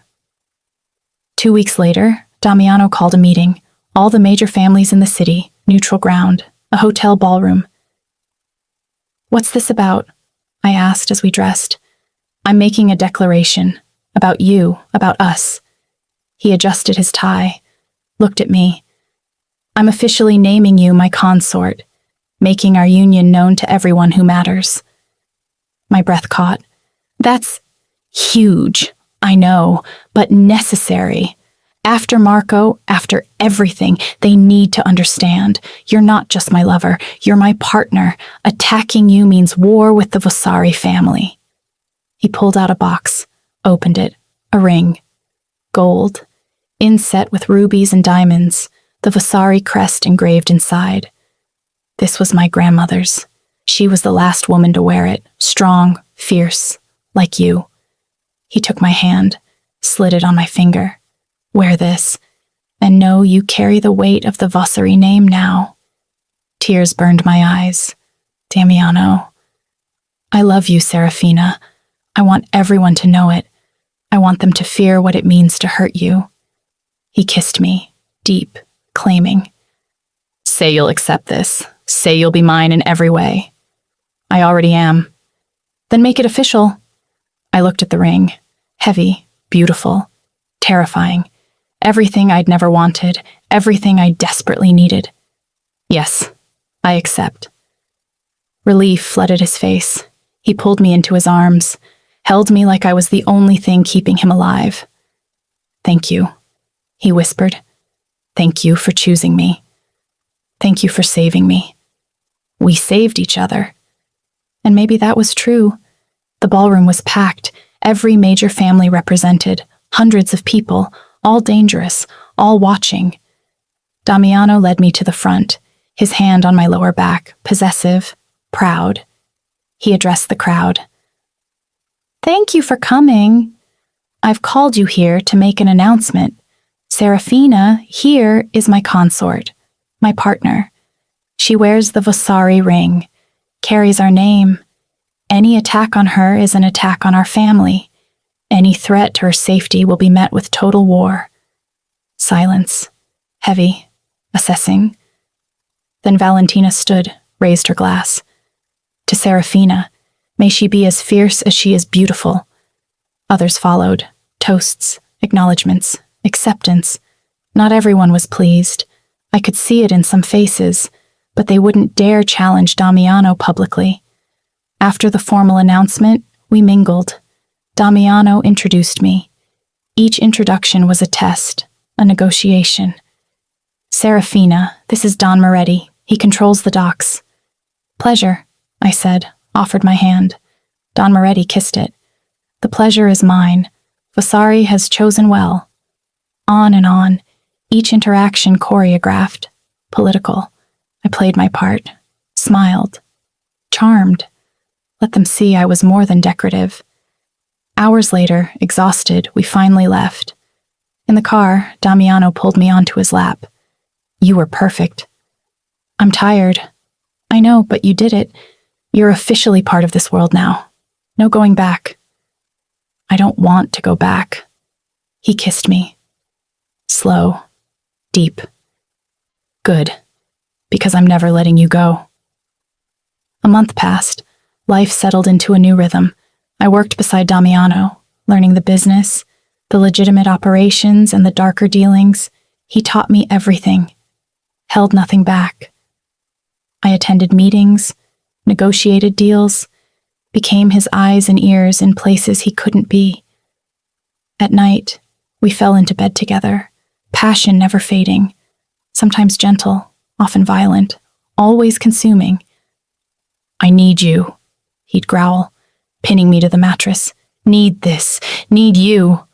S1: 2 weeks later, Damiano called a meeting. All the major families in the city, neutral ground, a hotel ballroom. What's this about? I asked as we dressed. I'm making a declaration. About you, about us. He adjusted his tie, looked at me. I'm officially naming you my consort, making our union known to everyone who matters. My breath caught. That's huge, I know, but necessary. After Marco, after everything, they need to understand. You're not just my lover, you're my partner. Attacking you means war with the Vasari family. He pulled out a box, opened it, a ring. Gold, inset with rubies and diamonds, the Vasari crest engraved inside. This was my grandmother's. She was the last woman to wear it, strong, fierce, like you. He took my hand, slid it on my finger. Wear this, and know you carry the weight of the Vasari name now. Tears burned my eyes. Damiano. I love you, Serafina. I want everyone to know it. I want them to fear what it means to hurt you. He kissed me, deep, claiming. Say you'll accept this. Say you'll be mine in every way. I already am. Then make it official. I looked at the ring. Heavy, beautiful, terrifying. Everything I'd never wanted, everything I desperately needed. Yes, I accept. Relief flooded his face. He pulled me into his arms, held me like I was the only thing keeping him alive. Thank you, he whispered. Thank you for choosing me. Thank you for saving me. We saved each other. And maybe that was true. The ballroom was packed, every major family represented, hundreds of people, all dangerous, all watching. Damiano led me to the front, his hand on my lower back, possessive, proud. He addressed the crowd. Thank you for coming. I've called you here to make an announcement. Serafina here is my consort, my partner. She wears the Vasari ring, carries our name. Any attack on her is an attack on our family. Any threat to her safety will be met with total war. Silence. Heavy. Assessing. Then Valentina stood, raised her glass. To Serafina, may she be as fierce as she is beautiful. Others followed. Toasts, acknowledgments, acceptance. Not everyone was pleased. I could see it in some faces, but they wouldn't dare challenge Damiano publicly. After the formal announcement, we mingled. Damiano introduced me. Each introduction was a test, a negotiation. Serafina, this is Don Moretti. He controls the docks. Pleasure, I said, offered my hand. Don Moretti kissed it. The pleasure is mine. Vasari has chosen well. On and on, each interaction choreographed, political. I played my part, smiled, charmed. Let them see I was more than decorative. Hours later, exhausted, we finally left. In the car, Damiano pulled me onto his lap. You were perfect. I'm tired. I know, but you did it. You're officially part of this world now. No going back. I don't want to go back. He kissed me. Slow. Deep. Good. Because I'm never letting you go. A month passed. Life settled into a new rhythm. I worked beside Damiano, learning the business, the legitimate operations, and the darker dealings. He taught me everything. Held nothing back. I attended meetings, negotiated deals, became his eyes and ears in places he couldn't be. At night, we fell into bed together, passion never fading, sometimes gentle, often violent, always consuming. I need you, he'd growl, pinning me to the mattress. Need this, need you.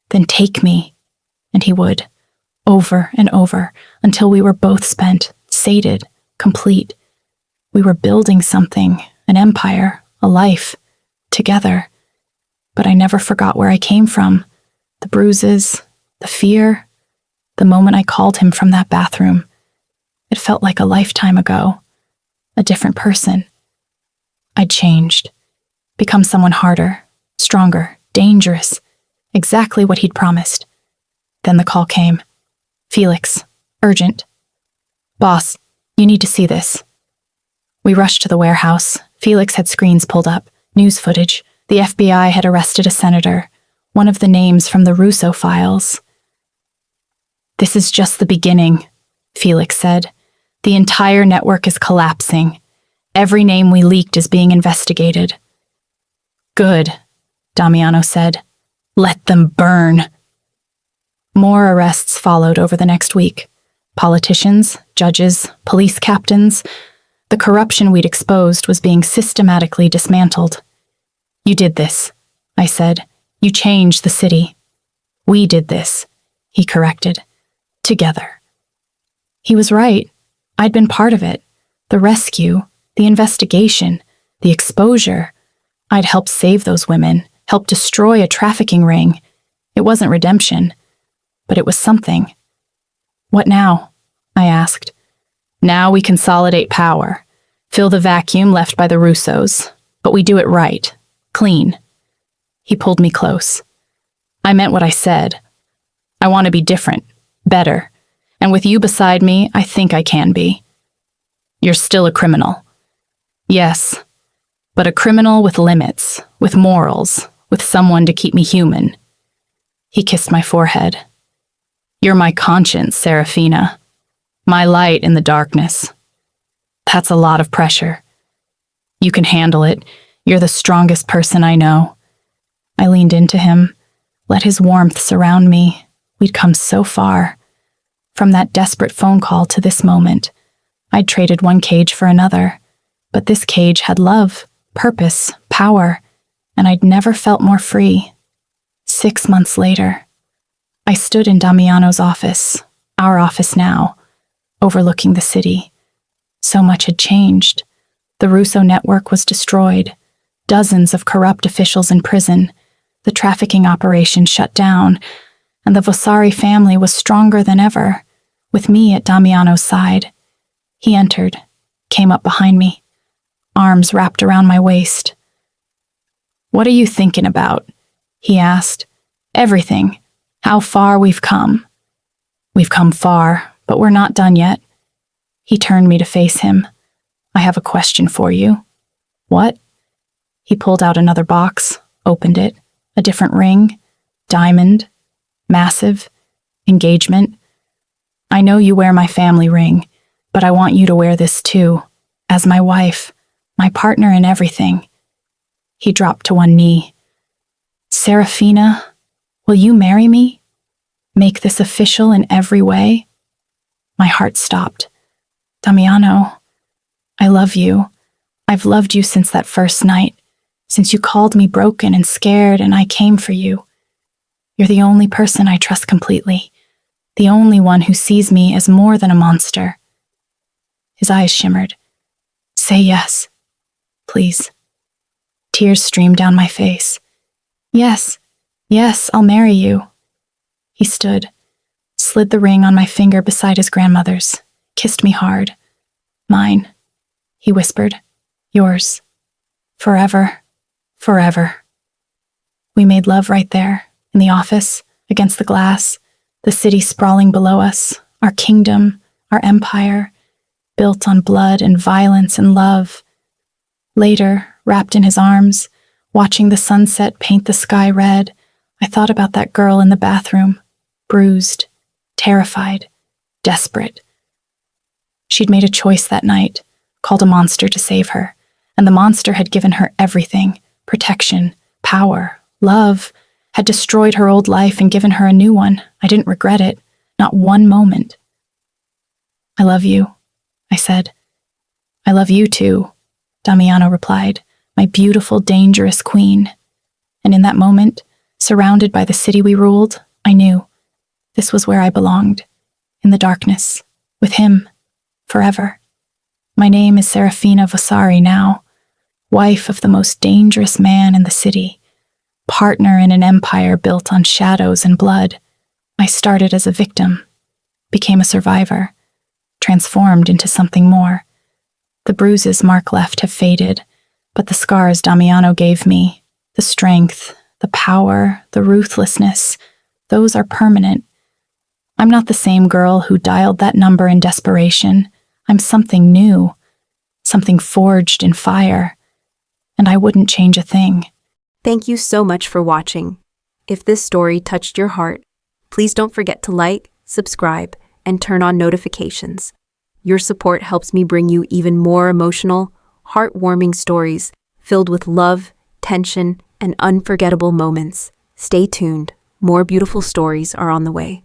S1: Then take me. And he would, over and over, until we were both spent, sated, complete. We were building something, an empire, a life, together. But I never forgot where I came from. The bruises, the fear, the moment I called him from that bathroom. It felt like a lifetime ago. A different person. I'd changed. Become someone harder, stronger, dangerous. Exactly what he'd promised. Then the call came. Felix. Urgent. Boss, you need to see this. We rushed to the warehouse. Felix had screens pulled up, news footage. The FBI had arrested a senator, one of the names from the Russo files. This is just the beginning, Felix said. The entire network is collapsing. Every name we leaked is being investigated. Good, Damiano said. Let them burn. More arrests followed over the next week. Politicians, judges, police captains. The corruption we'd exposed was being systematically dismantled. You did this, I said. You changed the city. We did this, he corrected. Together. He was right. I'd been part of it. The rescue, the investigation, the exposure. I'd helped save those women, helped destroy a trafficking ring. It wasn't redemption, but it was something. What now? I asked. Now we consolidate power, fill the vacuum left by the Russos, but we do it right, clean. He pulled me close. I meant what I said. I want to be different, better, and with you beside me, I think I can be. You're still a criminal. Yes, but a criminal with limits, with morals, with someone to keep me human. He kissed my forehead. You're my conscience, Serafina. My light in the darkness. That's a lot of pressure. You can handle it. You're the strongest person I know. I leaned into him, let his warmth surround me. We'd come so far. From that desperate phone call to this moment, I'd traded one cage for another, but this cage had love, purpose, power, and I'd never felt more free. 6 months later, I stood in Damiano's office, our office now, overlooking the city. So much had changed. The Russo network was destroyed, dozens of corrupt officials in prison, the trafficking operation shut down, and the Vasari family was stronger than ever, with me at Damiano's side. He entered, came up behind me, arms wrapped around my waist. What are you thinking about? He asked. Everything. How far we've come. We've come far, but we're not done yet. He turned me to face him. I have a question for you. What? He pulled out another box, opened it. A different ring. Diamond. Massive. Engagement. I know you wear my family ring, but I want you to wear this too, as my wife, my partner in everything. He dropped to one knee. Serafina, will you marry me? Make this official in every way? My heart stopped. Damiano, I love you. I've loved you since that first night, since you called me broken and scared and I came for you. You're the only person I trust completely, the only one who sees me as more than a monster. His eyes shimmered. Say yes, please. Tears streamed down my face. Yes, I'll marry you. He stood, slid the ring on my finger beside his grandmother's, kissed me hard. Mine, he whispered. Yours. Forever, forever. We made love right there, in the office, against the glass, the city sprawling below us, our kingdom, our empire, built on blood and violence and love. Later, wrapped in his arms, watching the sunset paint the sky red, I thought about that girl in the bathroom, bruised, terrified, desperate. She'd made a choice that night, called a monster to save her, and the monster had given her everything: protection, power, love, had destroyed her old life and given her a new one. I didn't regret it, not one moment. I love you, I said. I love you too, Damiano replied, my beautiful, dangerous queen. And in that moment, surrounded by the city we ruled, I knew this was where I belonged, in the darkness, with him, forever. My name is Serafina Vasari now, wife of the most dangerous man in the city, partner in an empire built on shadows and blood. I started as a victim, became a survivor, transformed into something more. The bruises Mark left have faded, but the scars Damiano gave me, the strength, the power, the ruthlessness, those are permanent. I'm not the same girl who dialed that number in desperation. I'm something new, something forged in fire, and I wouldn't change a thing.
S2: Thank you so much for watching. If this story touched your heart, please don't forget to like, subscribe, and turn on notifications. Your support helps me bring you even more emotional, heartwarming stories filled with love, tension, and unforgettable moments. Stay tuned. More beautiful stories are on the way.